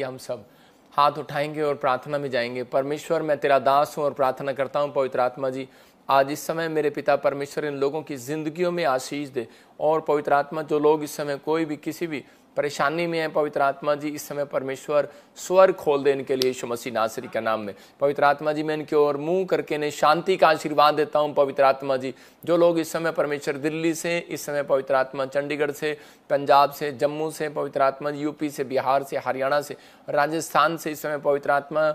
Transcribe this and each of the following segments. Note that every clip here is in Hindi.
हम सब हाथ उठाएंगे और प्रार्थना में जाएंगे। परमेश्वर, मैं तेरा दास हूँ और प्रार्थना करता हूँ पवित्र आत्मा जी, आज इस समय मेरे पिता परमेश्वर इन लोगों की ज़िंदगियों में आशीष दे। और पवित्र आत्मा, जो लोग इस समय कोई भी किसी भी परेशानी में है, पवित्र आत्मा जी इस समय परमेश्वर स्वर खोल दे इनके लिए यीशु मसीह नासरी का नाम में। पवित्र आत्मा जी, मैं इनकी ओर मुंह करके इन्हें शांति का आशीर्वाद देता हूँ। पवित्र आत्मा जी, जो लोग इस समय परमेश्वर दिल्ली से, इस समय पवित्र आत्मा चंडीगढ़ से, पंजाब से, जम्मू से, पवित्र आत्मा यूपी से, बिहार से, हरियाणा से, राजस्थान से, इस समय पवित्र आत्मा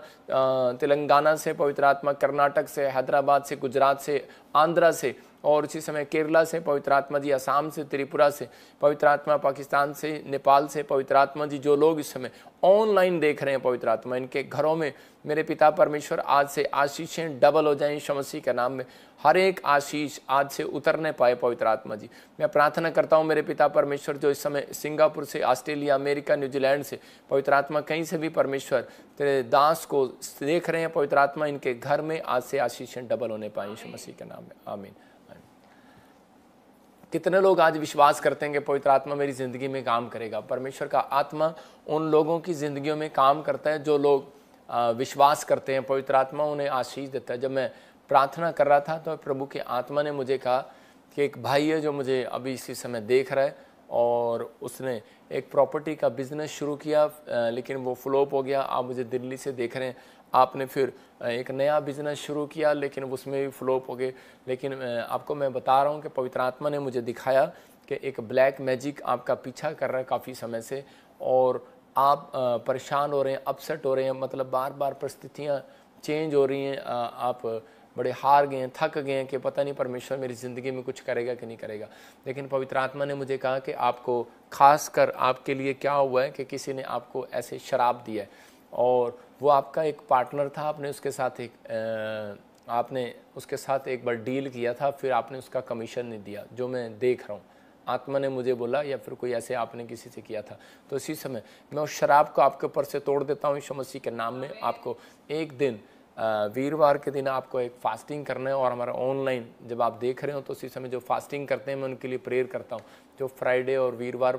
तेलंगाना से, पवित्र आत्मा कर्नाटक से, हैदराबाद से, गुजरात से, आंध्रा से, और इसी समय केरला से, पवित्र आत्मा जी असम से, त्रिपुरा से, पवित्र आत्मा पाकिस्तान से, नेपाल से, पवित्र आत्मा जी जो लोग इस समय ऑनलाइन देख रहे हैं, पवित्र आत्मा इनके घरों में मेरे पिता परमेश्वर आज से आशीषें डबल हो जाएं यीशु मसीह के नाम में। हर एक आशीष आज से उतरने पाए पवित्र आत्मा जी। मैं प्रार्थना करता हूँ मेरे पिता परमेश्वर, जो इस समय सिंगापुर से, ऑस्ट्रेलिया, अमेरिका, न्यूजीलैंड से, पवित्र आत्मा कहीं से भी परमेश्वर तेरे दास को देख रहे हैं, पवित्र आत्मा इनके घर में आज से आशीषें डबल होने पाए यीशु मसीह के नाम में, आमीन। कितने लोग आज विश्वास करते हैं कि पवित्र आत्मा मेरी ज़िंदगी में काम करेगा? परमेश्वर का आत्मा उन लोगों की ज़िंदगियों में काम करता है जो लोग विश्वास करते हैं। पवित्र आत्मा उन्हें आशीष देता है। जब मैं प्रार्थना कर रहा था तो प्रभु के आत्मा ने मुझे कहा कि एक भाई है जो मुझे अभी इसी समय देख रहा है और उसने एक प्रॉपर्टी का बिज़नेस शुरू किया, लेकिन वो फ्लॉप हो गया। आप मुझे दिल्ली से देख रहे हैं, आपने फिर एक नया बिज़नेस शुरू किया लेकिन उसमें भी फ्लॉप हो गए। लेकिन आपको मैं बता रहा हूँ कि पवित्र आत्मा ने मुझे दिखाया कि एक ब्लैक मैजिक आपका पीछा कर रहा है काफ़ी समय से, और आप परेशान हो रहे हैं, अपसेट हो रहे हैं, मतलब बार बार परिस्थितियाँ चेंज हो रही हैं, आप बड़े हार गए हैं, थक गए हैं कि पता नहीं परमेश्वर मेरी ज़िंदगी में कुछ करेगा कि नहीं करेगा। लेकिन पवित्र आत्मा ने मुझे कहा कि आपको खास कर आपके लिए क्या हुआ है कि किसी ने आपको ऐसे शराब दिया है, और वो आपका एक पार्टनर था, आपने उसके साथ एक बार डील किया था, फिर आपने उसका कमीशन नहीं दिया, जो मैं देख रहा हूँ। आत्मा ने मुझे बोला, या फिर कोई ऐसे आपने किसी से किया था। तो इसी समय मैं उस शराब को आपके ऊपर से तोड़ देता हूँ यीशु मसीह के नाम में। आपको एक दिन वीरवार के दिन आपको एक फास्टिंग करना है, और हमारा ऑनलाइन जब आप देख रहे हो तो इसी समय जो फास्टिंग करते हैं मैं उनके लिए प्रेयर करता हूँ। जो फ्राइडे और वीरवार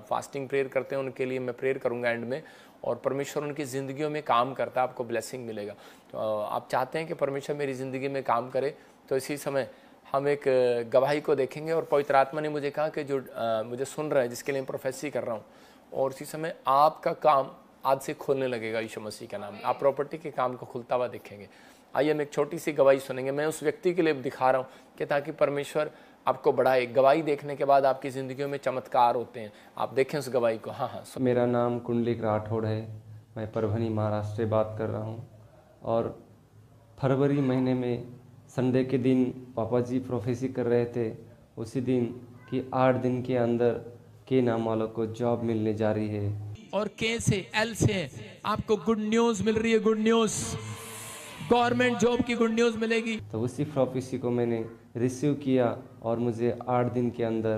फास्टिंग प्रेयर करते हैं उनके लिए मैं प्रेयर करूँगा एंड में, और परमेश्वर उनकी ज़िंदगियों में काम करता है, आपको ब्लेसिंग मिलेगा। तो आप चाहते हैं कि परमेश्वर मेरी ज़िंदगी में काम करे, तो इसी समय हम एक गवाही को देखेंगे। और पवित्र आत्मा ने मुझे कहा कि जो मुझे सुन रहा है, जिसके लिए मैं प्रोफेसी कर रहा हूँ, और इसी समय आपका काम आज से खोलने लगेगा यीशु मसीह का नाम। आप प्रॉपर्टी के काम को खुलता हुआ देखेंगे। आइए हम एक छोटी सी गवाही सुनेंगे। मैं उस व्यक्ति के लिए दिखा रहा हूँ कि ताकि परमेश्वर आपको बढ़ाए। गवाही देखने के बाद आपकी ज़िंदगियों में चमत्कार होते हैं। आप देखें उस गवाही को। हाँ। मेरा नाम कुंडलिक राठौड़ है। मैं परभनी महाराष्ट्र से बात कर रहा हूँ। और फरवरी महीने में संडे के दिन पापा जी प्रोफेसी कर रहे थे, उसी दिन कि 8 दिन के अंदर के नाम वालों को जॉब मिलने जा रही है। और के से एल से आपको गुड न्यूज़ मिल रही है। गुड न्यूज़, गवर्नमेंट जॉब की गुड न्यूज़ मिलेगी। तो उसी प्रोफेसी को मैंने रिसीव किया और मुझे 8 दिन के अंदर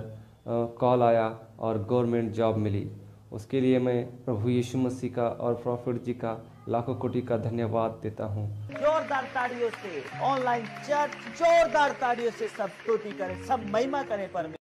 कॉल आया और गवर्नमेंट जॉब मिली। उसके लिए मैं प्रभु यीशु मसीह का और प्रॉफिट जी का लाखों कोटि का धन्यवाद देता हूँ। जोरदार ताड़ियों से ऑनलाइन चर्च, जोरदार ताड़ियों से सब स्तुति करें, सब महिमा करें परमेश्वर।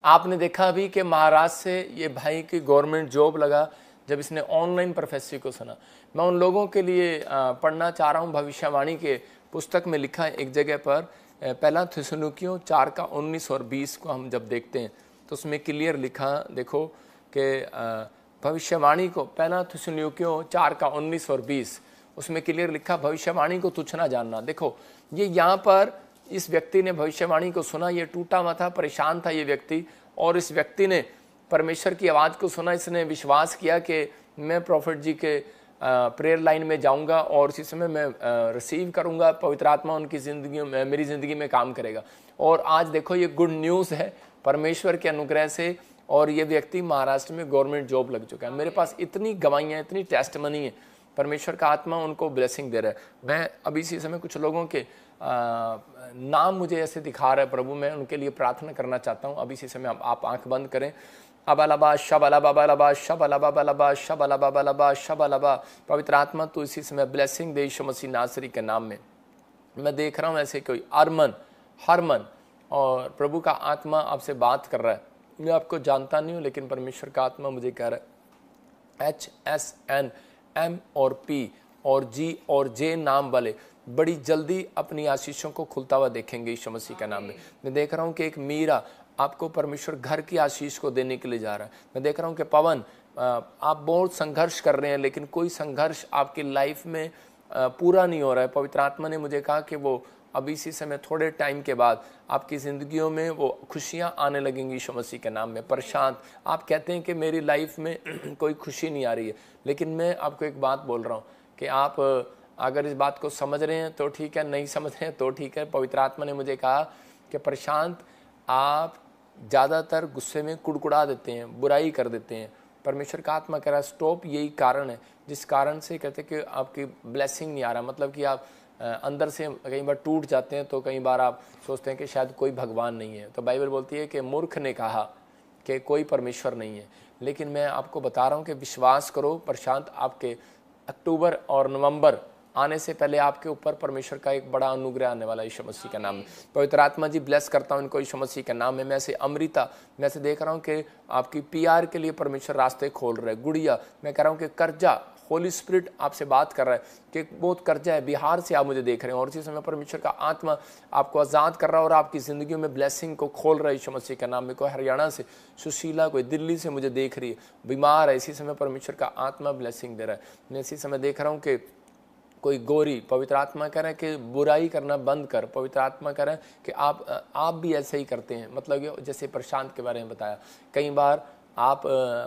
आपने देखा अभी कि महाराष्ट्र से ये भाई की गवर्नमेंट जॉब लगा जब इसने ऑनलाइन प्रोफेसी को सुना। मैं उन लोगों के लिए पढ़ना चाह रहा हूँ। भविष्यवाणी के पुस्तक में लिखा है एक जगह पर, पहला थिस्सलुनीकियों 4 का 19 और 20 को हम जब देखते हैं तो उसमें क्लियर लिखा, देखो कि भविष्यवाणी को, पहला थिस्सलुनीकियों 4 का 19 और 20, उसमें क्लियर लिखा भविष्यवाणी को तुच्छ ना जानना। देखो ये यहाँ पर इस व्यक्ति ने भविष्यवाणी को सुना, ये टूटा हुआ था, परेशान था ये व्यक्ति, और इस व्यक्ति ने परमेश्वर की आवाज़ को सुना। इसने विश्वास किया कि मैं प्रॉफिट जी के प्रेयर लाइन में जाऊंगा और इसी समय मैं रिसीव करूंगा, पवित्र आत्मा उनकी ज़िंदगी में, मेरी ज़िंदगी में काम करेगा। और आज देखो ये गुड न्यूज़ है परमेश्वर के अनुग्रह से, और ये व्यक्ति महाराष्ट्र में गवर्नमेंट जॉब लग चुका है। मेरे पास इतनी गवाहियाँ, इतनी टेस्टमनी है, परमेश्वर का आत्मा उनको ब्लेसिंग दे रहा है। मैं अभी इसी समय कुछ लोगों के नाम मुझे ऐसे दिखा रहा है प्रभु, मैं उनके लिए प्रार्थना करना चाहता हूँ। अभी इसी समय आप आंख बंद करें। अबलबा शबलबा बलबा शबलबा बलबा शबलबा बलबा शबलबा। पवित्र आत्मा तू इसी समय ब्लेसिंग दे यीशु मसीह नासरी के नाम में। मैं देख रहा हूँ ऐसे कोई अरमन हरमन, और प्रभु का आत्मा आपसे बात कर रहा है। मैं आपको जानता नहीं हूँ, लेकिन परमेश्वर का आत्मा मुझे कह रहा है HSN M और P और G और J नाम वाले बड़ी जल्दी अपनी आशीषों को खुलता हुआ देखेंगे यीशु मसीह के नाम में। मैं देख रहा हूँ कि एक मीरा, आपको परमेश्वर घर की आशीष को देने के लिए जा रहा है। मैं देख रहा हूँ कि पवन, आप बहुत संघर्ष कर रहे हैं, लेकिन कोई संघर्ष आपकी लाइफ में पूरा नहीं हो रहा है। पवित्र आत्मा ने मुझे कहा कि वो अभी इसी समय थोड़े टाइम के बाद आपकी ज़िंदगियों में वो खुशियाँ आने लगेंगी यीशु मसीह के नाम में। प्रशांत, आप कहते हैं कि मेरी लाइफ में कोई खुशी नहीं आ रही है, लेकिन मैं आपको एक बात बोल रहा हूँ कि आप अगर इस बात को समझ रहे हैं तो ठीक है, नहीं समझ रहे हैं तो ठीक है। पवित्र आत्मा ने मुझे कहा कि प्रशांत, आप ज़्यादातर गुस्से में कुड़कुड़ा देते हैं, बुराई कर देते हैं। परमेश्वर का आत्मा कह रहा है स्टॉप, यही कारण है जिस कारण से कहते हैं कि आपकी ब्लेसिंग नहीं आ रहा। मतलब कि आप अंदर से कई बार टूट जाते हैं, तो कई बार आप सोचते हैं कि शायद कोई भगवान नहीं है। तो बाइबल बोलती है कि मूर्ख ने कहा कि कोई परमेश्वर नहीं है, लेकिन मैं आपको बता रहा हूँ कि विश्वास करो प्रशांत, आपके अक्टूबर और नवंबर आने से पहले आपके ऊपर परमेश्वर का एक बड़ा अनुग्रह आने वाला यीशु मसीह का नाम में। पवित्र आत्मा जी ब्लेस करता हूँ इनको यीशु मसीह के नाम में। मैं से अमृता, मैं से देख रहा हूँ कि आपकी PR के लिए परमेश्वर रास्ते खोल रहे हैं। गुड़िया, मैं कह रहा हूँ कि कर्जा, होली स्पिरिट आपसे बात कर रहा है कि बहुत कर्जा है। बिहार से आप मुझे देख रहे हैं, और इसी समय परमेश्वर का आत्मा आपको आज़ाद कर रहा है और आपकी ज़िंदगी में ब्लेसिंग को खोल रहा है यीशु मसीह के नाम में। कोई हरियाणा से, सुशीला कोई दिल्ली से मुझे देख रही है, बीमार है, इसी समय परमेश्वर का आत्मा ब्लेसिंग दे रहा है। मैं इसी समय देख रहा हूँ कि कोई गोरी, पवित्र आत्मा कह रहा है कि बुराई करना बंद कर। पवित्र आत्मा कह रहा है कि आप भी ऐसे ही करते हैं। मतलब जैसे प्रशांत के बारे में बताया, कई बार आप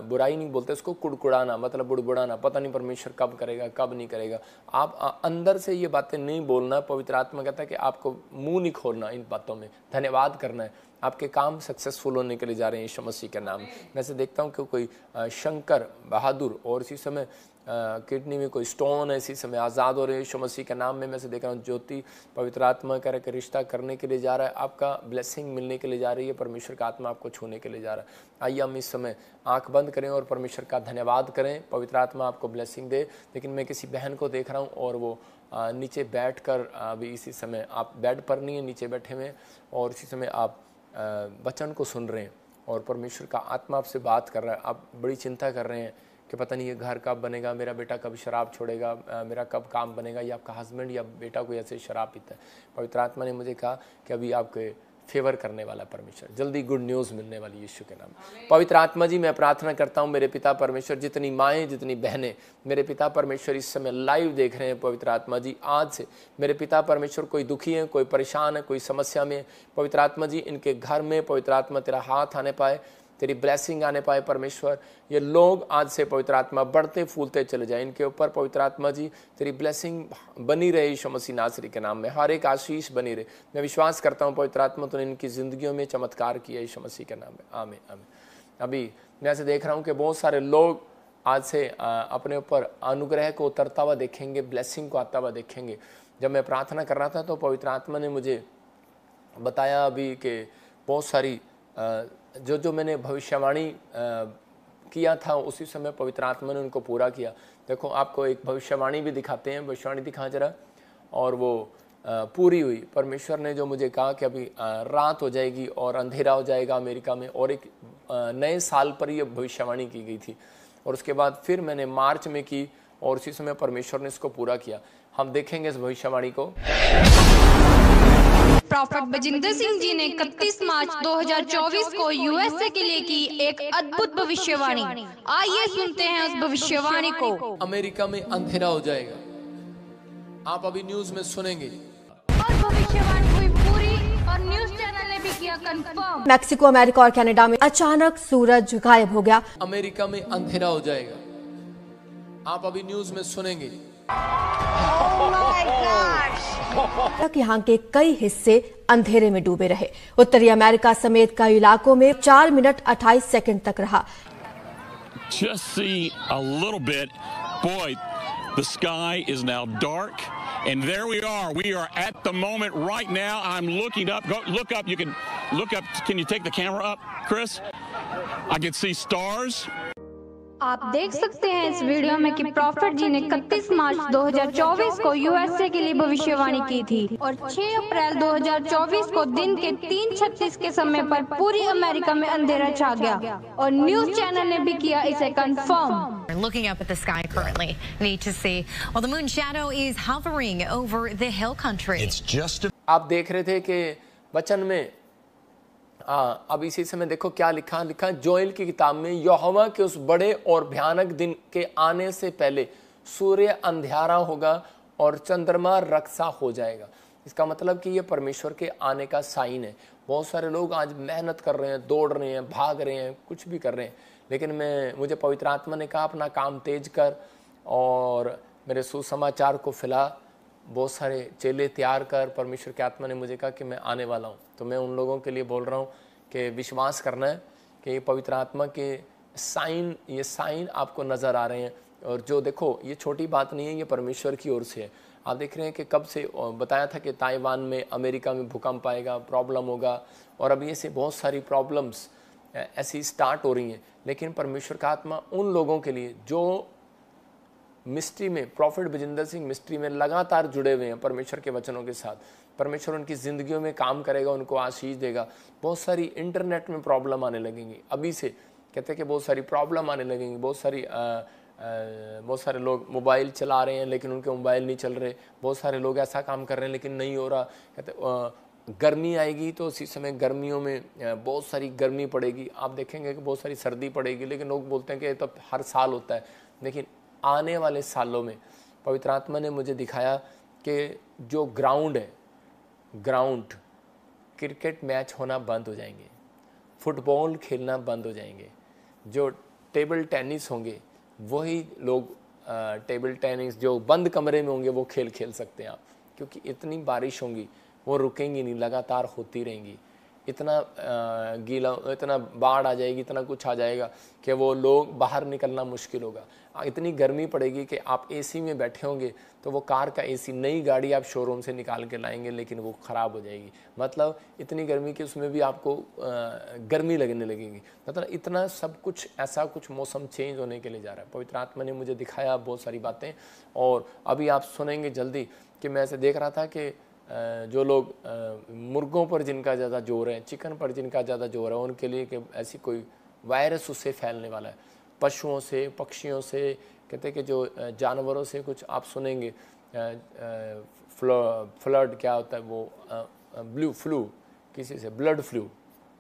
बुराई नहीं बोलते, उसको कुड़कुड़ाना, मतलब बुड़बुड़ाना, पता नहीं परमेश्वर कब करेगा कब नहीं करेगा। आप अंदर से ये बातें नहीं बोलना। पवित्र आत्मा कहता है कि आपको मुंह नहीं खोलना इन बातों में, धन्यवाद करना है। आपके काम सक्सेसफुल होने के लिए जा रहे हैं यीशु मसीह के नाम। मैं से देखता हूँ कि कोई शंकर बहादुर, और इसी समय किडनी में कोई स्टोन है, इसी समय आज़ाद हो रहे हैं यीशु मसीह के नाम में। मैं से देख रहा हूँ ज्योति, पवित्र आत्मा कह रहा है कि रिश्ता करने के लिए जा रहा है, आपका ब्लेसिंग मिलने के लिए जा रही है, परमेश्वर का आत्मा आपको छूने के लिए जा रहा है। आइए हम इस समय आंख बंद करें और परमेश्वर का धन्यवाद करें। पवित्र आत्मा आपको ब्लेसिंग दे। लेकिन मैं किसी बहन को देख रहा हूँ और वो नीचे बैठ कर, अभी इसी समय आप बेड पर नहीं है, नीचे बैठे हुए, और इसी समय आप वचन को सुन रहे हैं और परमेश्वर का आत्मा आपसे बात कर रहा है। आप बड़ी चिंता कर रहे हैं कि पता नहीं ये घर कब बनेगा, मेरा बेटा कब शराब छोड़ेगा, मेरा कब काम बनेगा, या आपका हस्बैंड या बेटा कोई ऐसे शराब पीता है। पवित्र आत्मा ने मुझे कहा कि अभी आपके फेवर करने वाला परमेश्वर, जल्दी गुड न्यूज़ मिलने वाली यीशु के नाम। पवित्र आत्मा जी मैं प्रार्थना करता हूँ मेरे पिता परमेश्वर, जितनी माएँ जितनी बहनें मेरे पिता परमेश्वर इस समय लाइव देख रहे हैं, पवित्र आत्मा जी आज से मेरे पिता परमेश्वर कोई दुखी है, कोई परेशान है, कोई समस्या में, पवित्र आत्मा जी इनके घर में पवित्र आत्मा तेरा हाथ आने पाए, तेरी ब्लेसिंग आने पाए परमेश्वर। ये लोग आज से पवित्र आत्मा बढ़ते फूलते चले जाए, इनके ऊपर पवित्र आत्मा जी तेरी ब्लेसिंग बनी रहे यीशु मसीह नासरी के नाम में, हर एक आशीष बनी रहे। मैं विश्वास करता हूँ पवित्र आत्मा तूने इनकी ज़िंदगियों में चमत्कार किया यीशु मसीह के नाम में, आमीन आमीन। अभी मैं ऐसे देख रहा हूँ कि बहुत सारे लोग आज से अपने ऊपर अनुग्रह को उतरता हुआ देखेंगे, ब्लेसिंग को आता हुआ देखेंगे। जब मैं प्रार्थना कर रहा था तो पवित्र आत्मा ने मुझे बताया अभी कि बहुत सारी जो मैंने भविष्यवाणी किया था उसी समय पवित्र आत्मा ने उनको पूरा किया। देखो आपको एक भविष्यवाणी भी दिखाते हैं, भविष्यवाणी दिखा जरा, और वो पूरी हुई। परमेश्वर ने जो मुझे कहा कि अभी रात हो जाएगी और अंधेरा हो जाएगा अमेरिका में, और एक नए साल पर ये भविष्यवाणी की गई थी, और उसके बाद फिर मैंने मार्च में की और उसी समय परमेश्वर ने इसको पूरा किया। हम देखेंगे इस भविष्यवाणी को। प्रॉफेट बजिंदर सिंह जी ने 31 मार्च 2024 को यूएसए के लिए की एक अद्भुत भविष्यवाणी। आइए सुनते हैं उस भविष्यवाणी को। अमेरिका में अंधेरा हो जाएगा, आप अभी न्यूज में सुनेंगे। और भविष्यवाणी हुई पूरी और न्यूज चैनल ने भी किया कंफर्म। मैक्सिको, अमेरिका और कनाडा में अचानक सूरज गायब हो गया। अमेरिका में अंधेरा हो जाएगा, आप अभी न्यूज में सुनेंगे। तक यहाँ के कई हिस्से अंधेरे में डूबे रहे। उत्तरी अमेरिका समेत कई इलाकों में 4 मिनट 28 सेकंड तक रहा। Just see a little bit. Boy, the sky is now dark And there we are. We are at the moment right now. I'm looking up. Go look up. You can look up. Can you take the camera up, Chris? I can see stars. आप देख सकते हैं इस वीडियो में कि प्रॉफिट जी ने 31 मार्च 2024 को यूएसए के लिए भविष्यवाणी की थी और 6 अप्रैल 2024 को दिन के 3:36 के समय पर पूरी अमेरिका में अंधेरा छा गया और न्यूज चैनल ने भी किया इसे confirm. Looking up at the sky currently, neat to see. Well, the moon shadow is hovering over the hill country. It's just आप देख रहे थे कि वचन में अब इसी समय देखो क्या लिखा जोएल की किताब में, यहोवा के उस बड़े और भयानक दिन के आने से पहले सूर्य अंधियारा होगा और चंद्रमा रक्सा हो जाएगा। इसका मतलब कि ये परमेश्वर के आने का साइन है। बहुत सारे लोग आज मेहनत कर रहे हैं, दौड़ रहे हैं, भाग रहे हैं, कुछ भी कर रहे हैं, लेकिन मुझे पवित्र आत्मा ने कहा अपना काम तेज कर और मेरे सुसमाचार को फैला, बहुत सारे चेले तैयार कर। परमेश्वर की आत्मा ने मुझे कहा कि मैं आने वाला हूँ। तो मैं उन लोगों के लिए बोल रहा हूँ कि विश्वास करना है कि ये पवित्र आत्मा के ये साइन आपको नज़र आ रहे हैं। और जो देखो ये छोटी बात नहीं है, ये परमेश्वर की ओर से है। आप देख रहे हैं कि कब से बताया था कि ताइवान में, अमेरिका में भूकंप आएगा, प्रॉब्लम होगा, और अभी ऐसे बहुत सारी प्रॉब्लम्स ऐसी स्टार्ट हो रही हैं। लेकिन परमेश्वर का आत्मा उन लोगों के लिए जो मिस्ट्री में, प्रॉफिट बजिंदर सिंह मिस्ट्री में लगातार जुड़े हुए हैं परमेश्वर के वचनों के साथ, परमेश्वर उनकी ज़िंदगियों में काम करेगा, उनको आशीष देगा। बहुत सारी इंटरनेट में प्रॉब्लम आने लगेंगी, अभी से कहते हैं कि बहुत सारी प्रॉब्लम आने लगेंगी। बहुत सारे लोग मोबाइल चला रहे हैं लेकिन उनके मोबाइल नहीं चल रहे। बहुत सारे लोग ऐसा काम कर रहे हैं लेकिन नहीं हो रहा। कहते गर्मी आएगी तो उसी समय गर्मियों में बहुत सारी गर्मी पड़ेगी। आप देखेंगे कि बहुत सारी सर्दी पड़ेगी, लेकिन लोग बोलते हैं कि ये तो हर साल होता है। लेकिन आने वाले सालों में पवित्र आत्मा ने मुझे दिखाया कि जो ग्राउंड है, ग्राउंड क्रिकेट मैच होना बंद हो जाएंगे, फुटबॉल खेलना बंद हो जाएंगे, जो टेबल टेनिस होंगे वही लोग टेबल टेनिस जो बंद कमरे में होंगे वो खेल सकते हैं आप, क्योंकि इतनी बारिश होंगी वो रुकेंगी नहीं, लगातार होती रहेंगी। इतना गीला, इतना बाढ़ आ जाएगी, इतना कुछ आ जाएगा कि वो लोग बाहर निकलना मुश्किल होगा। इतनी गर्मी पड़ेगी कि आप एसी में बैठे होंगे तो वो कार का एसी, नई गाड़ी आप शोरूम से निकाल के लाएंगे लेकिन वो ख़राब हो जाएगी। मतलब इतनी गर्मी कि उसमें भी आपको गर्मी लगने लगेगी। मतलब इतना सब कुछ, ऐसा कुछ मौसम चेंज होने के लिए जा रहा है। पवित्र आत्मा ने मुझे दिखाया बहुत सारी बातें, और अभी आप सुनेंगे जल्दी कि मैं ऐसे देख रहा था कि जो लोग मुर्गों पर जिनका ज़्यादा जोर है, चिकन पर जिनका ज़्यादा जोर है, उनके लिए कि ऐसी कोई वायरस उससे फैलने वाला है। पशुओं से, पक्षियों से, कहते हैं कि जो जानवरों से कुछ आप सुनेंगे, फ्लड क्या होता है वो, फ्लू किसी से ब्लड फ्लू,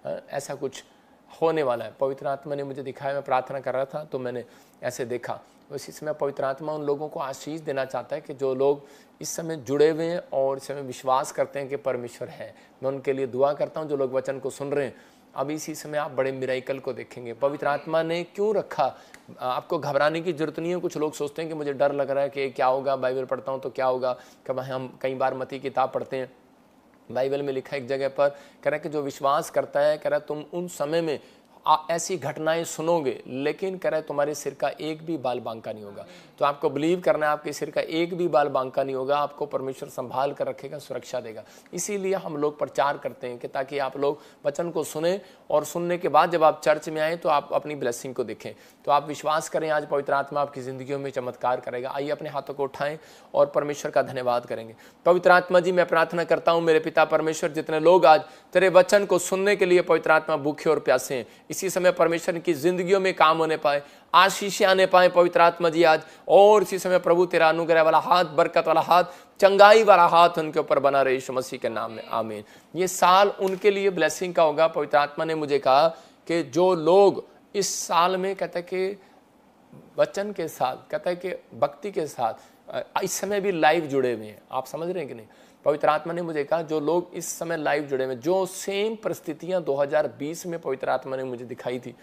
ऐसा कुछ होने वाला है। पवित्र आत्मा ने मुझे दिखाया, मैं प्रार्थना कर रहा था तो मैंने ऐसे देखा। इसी समय पवित्र आत्मा उन लोगों को आशीष देना चाहता है कि जो लोग इस समय जुड़े हुए हैं और इस समय विश्वास करते हैं कि परमेश्वर है। मैं उनके लिए दुआ करता हूं जो लोग वचन को सुन रहे हैं। अब इसी समय आप बड़े मिराइकल को देखेंगे। पवित्र आत्मा ने क्यों रखा, आपको घबराने की जरूरत नहीं है। कुछ लोग सोचते हैं कि मुझे डर लग रहा है कि क्या होगा, बाइबल पढ़ता हूँ तो क्या होगा। कब हम कई बार मत्ती किताब पढ़ते हैं, बाइबल में लिखा एक जगह पर कह रहा है कि जो विश्वास करता है, कह रहा है तुम उन समय में ऐसी घटनाएं सुनोगे, लेकिन कह रहा है तुम्हारे सिर का एक भी बाल बांका नहीं होगा। तो आपको बिलीव करना है, आपके सिर का एक भी बाल बांका नहीं होगा। आपको परमेश्वर संभाल कर रखेगा, सुरक्षा देगा। इसीलिए हम लोग प्रचार करते हैं कि ताकि आप लोग वचन को सुने और सुनने के बाद जब आप चर्च में आए तो आप अपनी ब्लेसिंग को देखें। तो आप विश्वास करें, आज पवित्र आत्मा आपकी जिंदगियों में चमत्कार करेगा। आइए अपने हाथों को उठाएं और परमेश्वर का धन्यवाद करेंगे। पवित्र आत्मा जी, मैं प्रार्थना करता हूं मेरे पिता परमेश्वर, जितने लोग आज तेरे वचन को सुनने के लिए पवित्र आत्मा भूखे और प्यासे हैं, इसी समय परमेश्वर की जिंदगियों में काम होने पाए, आशीष आने पाए पवित्र आत्मा जी आज। और इसी समय प्रभु तेरा अनुग्रह वाला हाथ, बरकत वाला हाथ, चंगाई वाला हाथ उनके ऊपर बना रहे, यीशु मसीह के नाम में आमीन। ये साल उनके लिए ब्लेसिंग का होगा। पवित्र आत्मा ने मुझे कहा कि जो लोग इस साल में, कहते हैं कि वचन के साथ, कहता है कि भक्ति के साथ इस समय भी लाइव जुड़े हुए हैं। आप समझ रहे हैं कि नहीं? पवित्र आत्मा ने मुझे कहा जो लोग इस समय लाइव जुड़े हुए, जो सेम परिस्थितियां 2020 में पवित्र आत्मा ने मुझे दिखाई थी,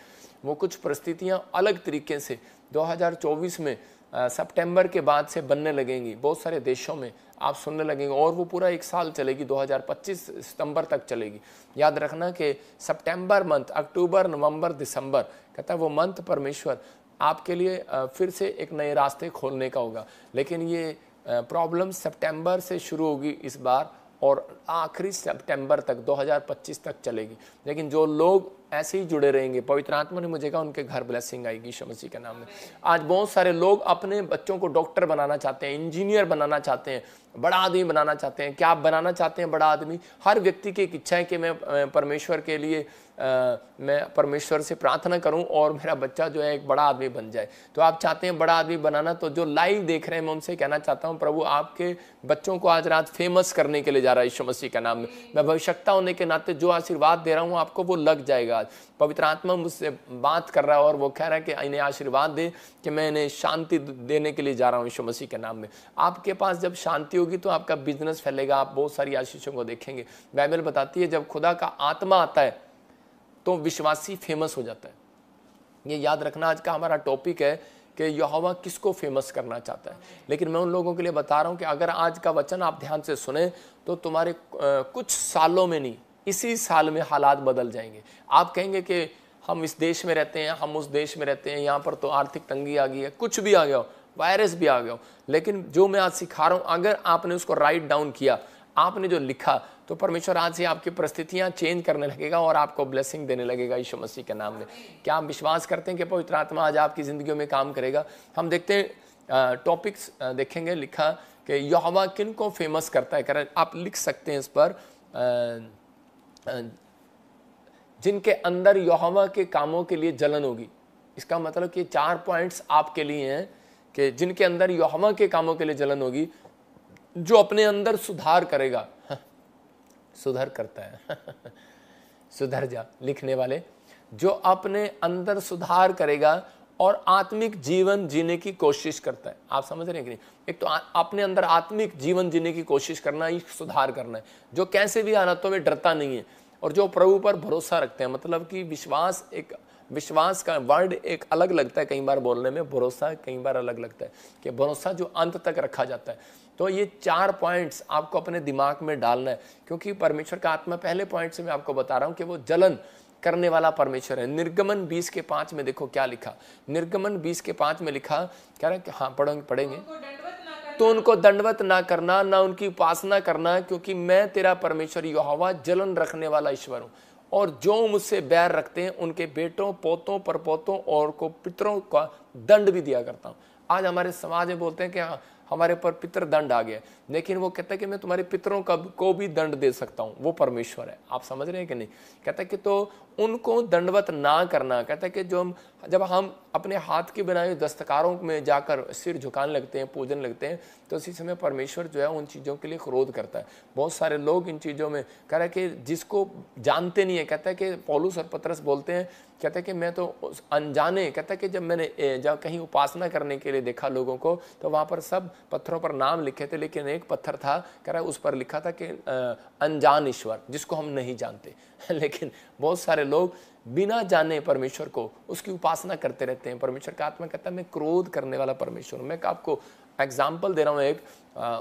वो कुछ परिस्थितियां अलग तरीके से 2024 में सितंबर के बाद से बनने लगेंगी। बहुत सारे देशों में आप सुनने लगेंगे, और वो पूरा एक साल चलेगी, 2025 सितंबर तक चलेगी। याद रखना कि सितंबर मंथ, अक्टूबर, नवंबर, दिसंबर, कहता है वो मंथ परमेश्वर आपके लिए फिर से एक नए रास्ते खोलने का होगा। लेकिन ये प्रॉब्लम सितंबर से शुरू होगी इस बार और आखिरी सितंबर तक 2025 तक चलेगी। लेकिन जो लोग ऐसे ही जुड़े रहेंगे, पवित्र आत्मा ने मुझे कहा उनके घर ब्लेसिंग आएगी यीशु मसीह के नाम में। आज बहुत सारे लोग अपने बच्चों को डॉक्टर बनाना चाहते हैं, इंजीनियर बनाना चाहते हैं, बड़ा आदमी बनाना चाहते हैं। क्या आप बनाना चाहते हैं बड़ा आदमी? हर व्यक्ति की एक इच्छा है कि मैं परमेश्वर के लिए मैं परमेश्वर से प्रार्थना करूं और मेरा बच्चा जो है एक बड़ा आदमी बन जाए। तो आप चाहते हैं बड़ा आदमी बनाना, तो जो लाइव देख रहे हैं मैं उनसे कहना चाहता हूं, प्रभु आपके बच्चों को आज रात फेमस करने के लिए जा रहा है यीशु मसीह के नाम में। मैं भविष्यवक्ता होने के नाते जो आशीर्वाद दे रहा हूं आपको वो लग जाएगा। आज पवित्र आत्मा मुझसे बात कर रहा है और वो कह रहा है कि इन्हें आशीर्वाद दे कि मैं इन्हें शांति देने के लिए जा रहा हूं यीशु मसीह के नाम में। आपके पास जब शांति होगी तो आपका बिजनेस फैलेगा, आप बहुत सारी आशीषों को देखेंगे। बाइबल बताती है जब खुदा का आत्मा आता है तो विश्वासी फेमस हो जाता है। ये याद रखना आज का हमारा टॉपिक है कि यहोवा किसको फेमस करना चाहता है। लेकिन मैं उन लोगों के लिए बता रहा हूं कि अगर आज का वचन आप ध्यान से सुने तो तुम्हारे कुछ सालों में नहीं, इसी साल में हालात बदल जाएंगे। आप कहेंगे कि हम इस देश में रहते हैं, हम उस देश में रहते हैं, यहाँ पर तो आर्थिक तंगी आ गई है, कुछ भी आ गया हो, वायरस भी आ गया हो, लेकिन जो मैं आज सिखा रहा हूं अगर आपने उसको राइट डाउन किया, आपने जो लिखा, तो परमेश्वर आज से आपकी परिस्थितियां चेंज करने लगेगा और आपको ब्लेसिंग देने लगेगा यीशु मसीह के नाम में। क्या आप विश्वास करते हैं कि पवित्र आत्मा आज आपकी जिंदगियों में काम करेगा? हम देखते हैं टॉपिक्स देखेंगे लिखा कि यहोवा किन को फेमस करता है। कर आप लिख सकते हैं इस पर, जिनके अंदर यहोवा के कामों के लिए जलन होगी। इसका मतलब कि 4 पॉइंट्स आपके लिए हैं कि जिनके अंदर यहोवा के कामों के लिए जलन होगी, जो अपने अंदर सुधार करेगा। सुधार करता है सुधर जा लिखने वाले, जो अपने अंदर सुधार करेगा और आत्मिक जीवन जीने की कोशिश करता है। आप समझ रहे हैं कि नहीं? एक तो अपने अंदर आत्मिक जीवन जीने की कोशिश करना, एक सुधार करना है, जो कैसे भी हालातों में डरता नहीं है और जो प्रभु पर भरोसा रखते हैं। मतलब कि विश्वास का वर्ड एक अलग लगता है कई बार बोलने में, भरोसा कई बार अलग लगता है, कि भरोसा जो अंत तक रखा जाता है। तो ये 4 पॉइंट्स आपको अपने दिमाग में डालना है, क्योंकि परमेश्वर का आत्मा पहले पॉइंट से मैं आपको बता रहा हूं कि वो जलन करने वाला परमेश्वर है। निर्गमन 20:5 में देखो क्या लिखा। निर्गमन 20:5 में लिखा, कह रहा है कि हाँ पढ़ेंगे, तो उनको दंडवत ना करना, ना उनकी उपासना करना, क्योंकि मैं तेरा परमेश्वर यहोवा जलन रखने वाला ईश्वर हूं, और जो मुझसे बैर रखते हैं उनके बेटों, पोतों, परपोतों और को पितरों का दंड भी दिया करता हूं। आज हमारे समाज में बोलते हैं कि हमारे पर पितर दंड आ गया, लेकिन वो कहता है कि मैं तुम्हारे पितरों को भी दंड दे सकता हूं। वो परमेश्वर है। आप समझ रहे हैं कि नहीं? कहता है कि तो उनको दंडवत ना करना। कहता है कि जब हम अपने हाथ की बनाई हुई दस्तकारों में जाकर सिर झुकाने लगते हैं, पूजन लगते हैं, तो उसी समय परमेश्वर जो है उन चीज़ों के लिए क्रोध करता है। बहुत सारे लोग इन चीज़ों में कह रहा है कि जिसको जानते नहीं है। कहता है कि पौलुस और पतरस बोलते हैं, कहता है कि मैं तो अनजाने, कहता है कि जब कहीं उपासना करने के लिए देखा लोगों को, तो वहाँ पर सब पत्थरों पर नाम लिखे थे, लेकिन एक पत्थर था, कह रहा है उस पर लिखा था कि अनजान ईश्वर, जिसको हम नहीं जानते। लेकिन बहुत सारे लोग बिना जाने परमेश्वर को उसकी उपासना करते रहते हैं। परमेश्वर का आत्मा कहता है मैं क्रोध करने वाला परमेश्वर हूं। मैं आपको एग्जाम्पल दे रहा हूं एक,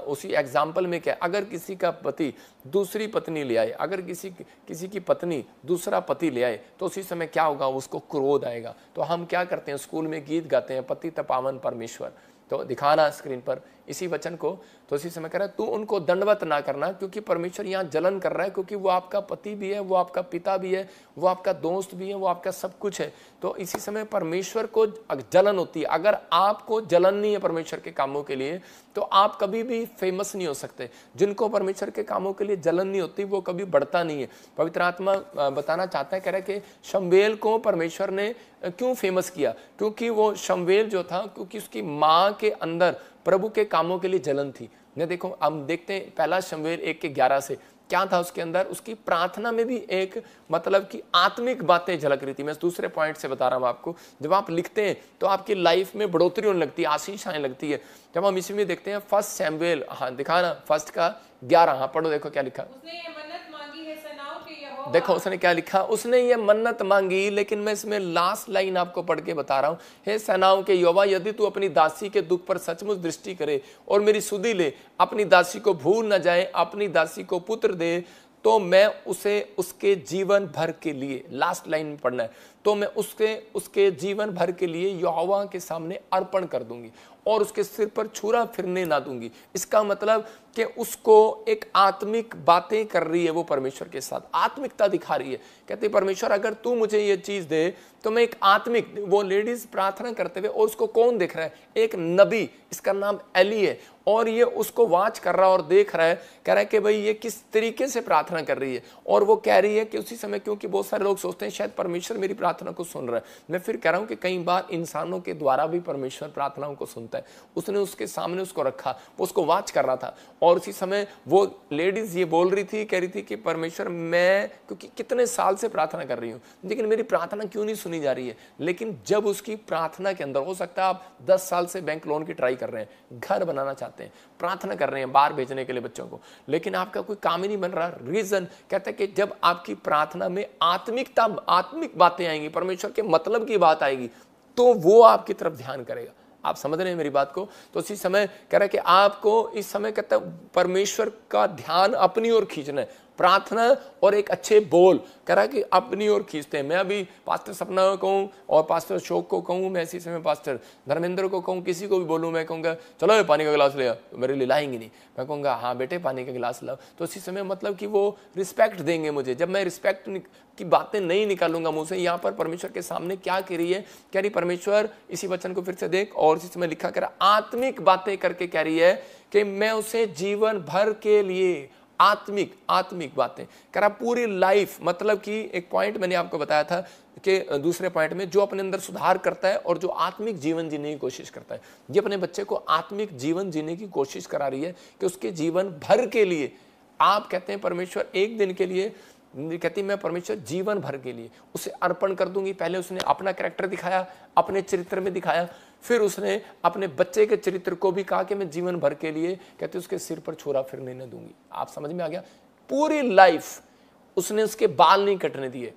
उसी एग्जाम्पल में क्या, अगर किसी का पति दूसरी पत्नी ले आए, अगर किसी की पत्नी दूसरा पति ले आए, तो उसी समय क्या होगा? उसको क्रोध आएगा। तो हम क्या करते हैं? स्कूल में गीत गाते हैं, पति तपावन परमेश्वर। तो दिखाना स्क्रीन पर इसी वचन को, तो इसी समय कह रहा है तू उनको दंडवत ना करना, क्योंकि परमेश्वर यहाँ जलन कर रहा है, क्योंकि वो आपका पति भी है, वो आपका पिता भी है, वो आपका दोस्त भी है, वो आपका सब कुछ है। तो इसी समय परमेश्वर को जलन होती है। अगर आपको जलन नहीं है परमेश्वर के कामों के लिए, तो आप कभी भी फेमस नहीं हो सकते। जिनको परमेश्वर के कामों के लिए जलन नहीं होती वो कभी बढ़ता नहीं है। पवित्र आत्मा बताना चाहता है, कह रहा है कि शमूएल को परमेश्वर ने क्यों फेमस किया? क्योंकि वो शमूएल जो था, क्योंकि उसकी माँ के अंदर प्रभु के कामों के लिए जलन थी। ने देखो हम देखते हैं पहला शमूएल 1:11 से क्या था उसके अंदर, उसकी प्रार्थना में भी एक मतलब कि आत्मिक बातें झलक रही थी। मैं दूसरे पॉइंट से बता रहा हूं आपको। जब आप लिखते हैं तो आपकी लाइफ में बढ़ोतरी होने लगती है, आशीष आने लगती है। जब हम इसी में देखते हैं 1 शमूएल, हाँ दिखाना 1:11, हाँ पढ़ो, देखो क्या लिखा। देखो उसने क्या लिखा, उसने ये मन्नत मांगी, लेकिन मैं इसमें लास्ट लाइन आपको पढ़ के बता रहा हूं। हे सेनाओं के यहोवा, यदि तू अपनी दासी के दुख पर सचमुच दृष्टि करे और मेरी सुधि ले, अपनी दासी को भूल न जाए, अपनी दासी को पुत्र दे, तो मैं उसे उसके जीवन भर के लिए, लास्ट लाइन में पढ़ना है, तो मैं उसके जीवन भर के लिए यहोवा के सामने अर्पण कर दूंगी और उसके सिर पर छुरा फिरने ना दूंगी। इसका मतलब कि उसको एक आत्मिक बातें कर रही है वो परमेश्वर के साथ, आत्मिकता दिखा रही है। कहती परमेश्वर अगर तू मुझे ये चीज दे तो मैं एक आत्मिक, वो लेडीज प्रार्थना करते हुए, और उसको कौन देख रहा है? एक नबी, इसका नाम एली है, और ये उसको वाच कर रहा है और देख रहा है, कह रहा है कि भाई ये किस तरीके से प्रार्थना कर रही है। और वो कह रही है कि उसी समय, क्योंकि बहुत सारे लोग सोचते हैं शायद परमेश्वर मेरी प्रार्थना को सुन रहा है, मैं फिर कह रहा हूं कि कई बार इंसानों के द्वारा भी परमेश्वर प्रार्थनाओं को सुनता है। उसने उसके सामने उसको रखा, वो उसको वाच कर रहा था, और उसी समय वो लेडीज ये बोल रही थी, कह रही थी कि परमेश्वर मैं क्योंकि कितने साल से प्रार्थना कर रही हूँ लेकिन मेरी प्रार्थना क्यों नहीं सुनी जा रही है। लेकिन जब उसकी प्रार्थना के अंदर, हो सकता है आप 10 साल से बैंक लोन की ट्राई कर रहे हैं, घर बनाना चाहते हैं, प्रार्थना कर रहे हैं बाहर भेजने के लिए बच्चों को, लेकिन आपका कोई काम ही नहीं बन रहा। रीजन कहता है कि जब आपकी प्रार्थना में आत्मिक बातें आएंगी, परमेश्वर के मतलब की बात आएगी, तो वो आपकी तरफ ध्यान करेगा। आप समझ रहे हैं मेरी बात को? तो इसी समय कह रहा है कि आपको इस समय कहता है परमेश्वर का ध्यान अपनी ओर खींचना है, प्रार्थना और एक अच्छे बोल, कह रहा है कि अपनी ओर खींचते हैं। मैं अभी पास्टर सपना को कहूँ और पास्टर अशोक को कहूँ, मैं इसी समय पास्टर धर्मेंद्र को कहूँ, किसी को भी बोलूँ, मैं कहूँगा चलो ये पानी का गिलास ले, तो मेरे लिए लाएंगे नहीं, मैं कहूँगा हाँ बेटे पानी का गिलास लाओ। तो इसी समय मतलब कि वो रिस्पेक्ट देंगे मुझे। जब मैं रिस्पेक्ट की बातें नहीं निकालूंगा मुंह से, यहाँ पर परमेश्वर के सामने क्या कह रही है? कह रही परमेश्वर, इसी वचन को फिर से देख, और इसी समय लिखा, कह रहा आत्मिक बातें करके कह रही है कि मैं उसे जीवन भर के लिए आत्मिक बातें कह रहा, पूरी लाइफ। मतलब कि एक पॉइंट मैंने आपको बताया था कि दूसरे पॉइंट में, जो अपने अंदर सुधार करता है और जो आत्मिक जीवन जीने की कोशिश करता है, ये अपने बच्चे को आत्मिक जीवन जीने की कोशिश करा रही है कि उसके जीवन भर के लिए। आप कहते हैं परमेश्वर एक दिन के लिए, कहती मैं परमेश्वर जीवन भर के लिए उसे अर्पण कर दूंगी। पहले उसने अपना कैरेक्टर दिखाया, अपने चरित्र में दिखाया, फिर उसने अपने बच्चे के चरित्र को भी कहा कि मैं जीवन भर के लिए, कहते उसके सिर पर छुरा फिरने न दूंगी। आप समझ में आ गया? पूरी लाइफ उसने उसके बाल नहीं कटने दिए।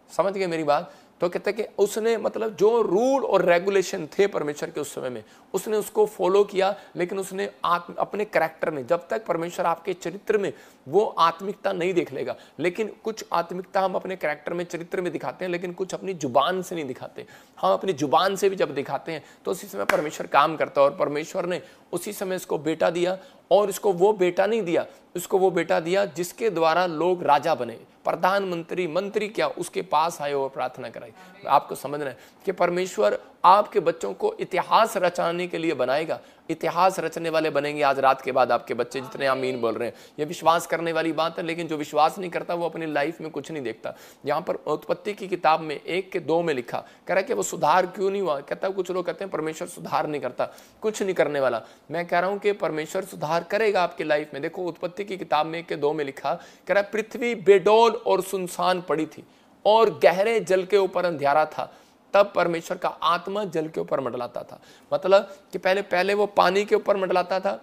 समझ गए मेरी बात? तो कहते कि उसने मतलब जो रूल और रेगुलेशन थे परमेश्वर के उस समय में, उसने उसको फॉलो किया, लेकिन उसने अपने कैरेक्टर में, जब तक परमेश्वर आपके चरित्र में वो आत्मिकता नहीं देख लेगा, लेकिन कुछ आत्मिकता हम अपने कैरेक्टर में, चरित्र में दिखाते हैं, लेकिन कुछ अपनी जुबान से नहीं दिखाते। हम अपनी जुबान से भी जब दिखाते हैं तो उसी समय परमेश्वर काम करता है। और परमेश्वर ने उसी समय इसको बेटा दिया, और इसको वो बेटा नहीं दिया, इसको वो बेटा दिया जिसके द्वारा लोग राजा बने, प्रधानमंत्री, मंत्री क्या, उसके पास आए और प्रार्थना कराई। आपको समझना है कि परमेश्वर आपके बच्चों को इतिहास रचाने के लिए बनाएगा। इतिहास रचने वाले बनेंगे आज रात के बाद आपके बच्चे, जितने आमीन बोल रहे हैं। ये विश्वास करने वाली बात है, लेकिन जो विश्वास नहीं करता वो अपनी लाइफ में कुछ नहीं देखता। यहाँ पर उत्पत्ति की किताब में 1:2 में लिखा, कह रहा है कि वो सुधार क्यों नहीं हुआ। कहता कुछ लोग कहते हैं परमेश्वर सुधार नहीं करता, कुछ नहीं करने वाला। मैं कह रहा हूं कि परमेश्वर सुधार करेगा आपकी लाइफ में। देखो उत्पत्ति की किताब में 1:2 में लिखा, कह रहा है पृथ्वी बेडौल और सुनसान पड़ी थी और गहरे जल के ऊपर अंधियारा था, तब परमेश्वर का आत्मा जल के ऊपर मंडलाता था। मतलब कि पहले वो पानी के ऊपर मंडलाता था,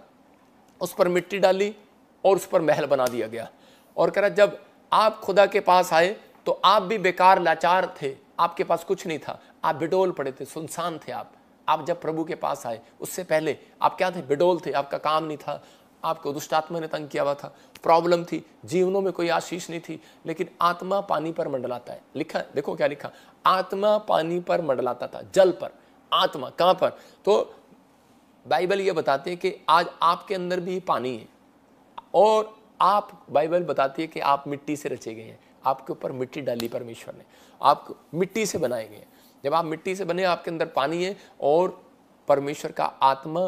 उस पर मिट्टी डाली और उस पर महल बना दिया गया। और कह रहा जब आप खुदा के पास आए तो आप भी बेकार लाचार थे, आपके पास कुछ नहीं था, आप बेडौल पड़े थे, सुनसान थे आप जब प्रभु के पास आए उससे पहले आप क्या थे? बेडौल थे, आपका काम नहीं था, आपको दुष्ट आत्मा ने तंग किया हुआ था, प्रॉब्लम थी, जीवनों में कोई आशीष नहीं थी। लेकिन आत्मा पानी पर मंडलाता है। लिखा, देखो क्या लिखा, आत्मा पानी पर मंडलाता था, जल पर। आत्मा कहां पर? तो बाइबल ये बताती है कि आज आपके अंदर भी पानी है, और आप, बाइबल बताती है कि आप मिट्टी से रचे गए हैं। आपके ऊपर मिट्टी डाली परमेश्वर ने, आप मिट्टी से बनाए गए हैं। जब आप मिट्टी से बने, आपके अंदर पानी है, और परमेश्वर का आत्मा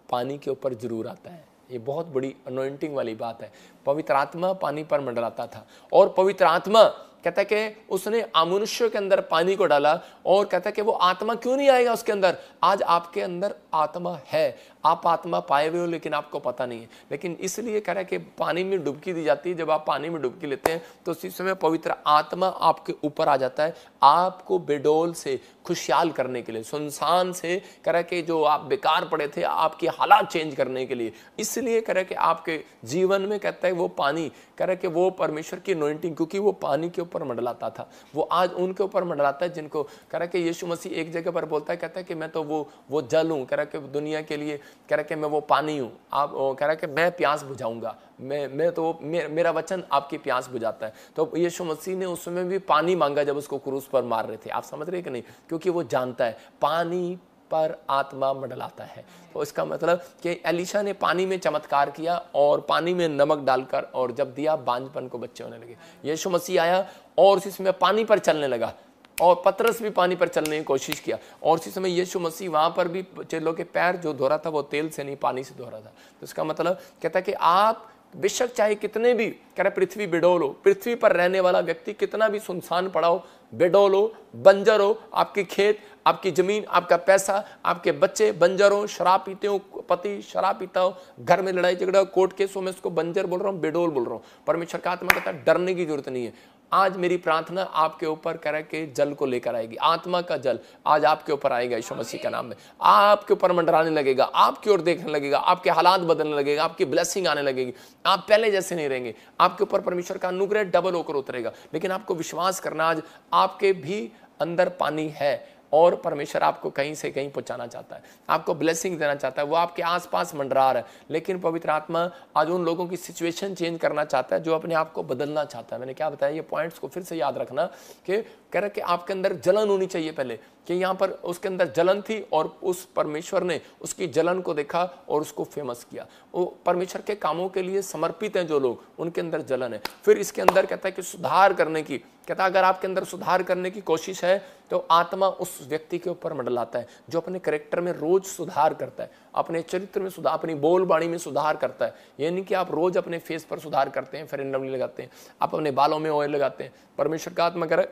पानी के ऊपर जरूर आता है। ये बहुत बड़ी अनॉइंटिंग वाली बात है। पवित्र आत्मा पानी पर मंडलाता था, और पवित्र आत्मा कहता है कि उसने मनुष्य के अंदर पानी को डाला, और कहता है कि वो आत्मा क्यों नहीं आएगा उसके अंदर? आज आपके अंदर आत्मा है, आप आत्मा पाए हुए हो, लेकिन आपको पता नहीं है। लेकिन इसलिए कह रहा है कि पानी में डुबकी दी जाती है। जब आप पानी में डुबकी लेते हैं तो उसी समय पवित्र आत्मा आपके ऊपर आ जाता है, आपको बेडौल से खुशहाल करने के लिए, सुनसान से, कह रहा है कि जो आप बेकार पड़े थे, आपकी हालात चेंज करने के लिए। इसलिए कह रहा है कि आपके जीवन में, कहता है वो पानी, कह रहा है कि वो परमेश्वर की अनॉइंटिंग, क्योंकि वो पानी के ऊपर मंडलाता था, वो आज उनके ऊपर मंडलाता है जिनको, कह रहा है कि यीशु मसीह एक जगह पर बोलता है, कहता है कि मैं तो वो जल हूं, कह रहा है कि दुनिया के लिए कह रहा कि मैं वो पानी हूँ, आप कह रहा कि मैं प्यास बुझाऊंगा, मेरा वचन आपकी प्यास बुझाता है। तो यीशु मसीह ने उस समय भी पानी मांगा जब उसको क्रूस पर मार रहे थे। आप समझ रहे कि नहीं? क्योंकि वो जानता है पानी पर आत्मा मंडलाता है। तो इसका मतलब कि एलीशा ने पानी में चमत्कार किया और पानी में नमक डालकर, और जब दिया बांझपन को बच्चे होने लगे। यीशु मसीह आया और उसी समय पानी पर चलने लगा, और पतरस भी पानी पर चलने की कोशिश किया, और उसी समय यीशु मसीह वहां पर भी चेलों के पैर जो धो रहा था वो तेल से नहीं पानी से धो रहा था। तो इसका मतलब कहता है कि आप बेशक चाहे कितने भी कह रहे पृथ्वी बिडोल हो, पृथ्वी पर रहने वाला व्यक्ति कितना भी सुनसान पड़ा हो, बेडोल हो, बंजर हो, आपके खेत, आपकी जमीन, आपका पैसा, आपके बच्चे बंजर हो, शराब पीते हो, पति शराब पीता हो, घर में लड़ाई झगड़ा, कोर्ट केस हो, मैं इसको बंजर बोल रहा हूँ, बेडोल बोल रहा हूँ, परमेश्वर का आत्मा कहता है डरने की जरूरत नहीं है। आज मेरी प्रार्थना आपके ऊपर कह रहा के जल को लेकर आएगी, आत्मा का जल आज आपके ऊपर आएगा यीशु मसीह के नाम में, आपके ऊपर मंडराने लगेगा, आपकी ओर देखने लगेगा, आपके हालात बदलने लगेगा, आपकी ब्लेसिंग आने लगेगी, आप पहले जैसे नहीं रहेंगे, आपके ऊपर परमेश्वर का अनुग्रह डबल होकर उतरेगा। लेकिन आपको विश्वास करना, आज आपके भी अंदर पानी है और परमेश्वर आपको कहीं से कहीं पहुंचाना चाहता है, आपको ब्लेसिंग देना चाहता है, वो आपके आसपास मंडरा रहा है। लेकिन पवित्र आत्मा आज उन लोगों की सिचुएशन चेंज करना चाहता है जो अपने आप को बदलना चाहता है। मैंने क्या बताया, ये पॉइंट्स को फिर से याद रखना कि कह रहा कि आपके अंदर जलन होनी चाहिए पहले, कि यहाँ पर उसके अंदर जलन थी और उस परमेश्वर ने उसकी जलन को देखा और उसको फेमस किया। वो परमेश्वर के कामों के लिए समर्पित हैं जो लोग, उनके अंदर जलन है। फिर इसके अंदर कहता है कि सुधार करने की, कहता है अगर आपके अंदर सुधार करने की कोशिश है तो आत्मा उस व्यक्ति के ऊपर मंडलाता है जो अपने कैरेक्टर में रोज सुधार करता है, अपने चरित्र में सुधार, अपनी बोलबाणी में सुधार करता है। ये नहीं कि आप रोज अपने फेस पर सुधार करते हैं, फेयर एंड लवली लगाते हैं, आप अपने बालों में ऑयल लगाते हैं। परमेश्वर का आत्मा करे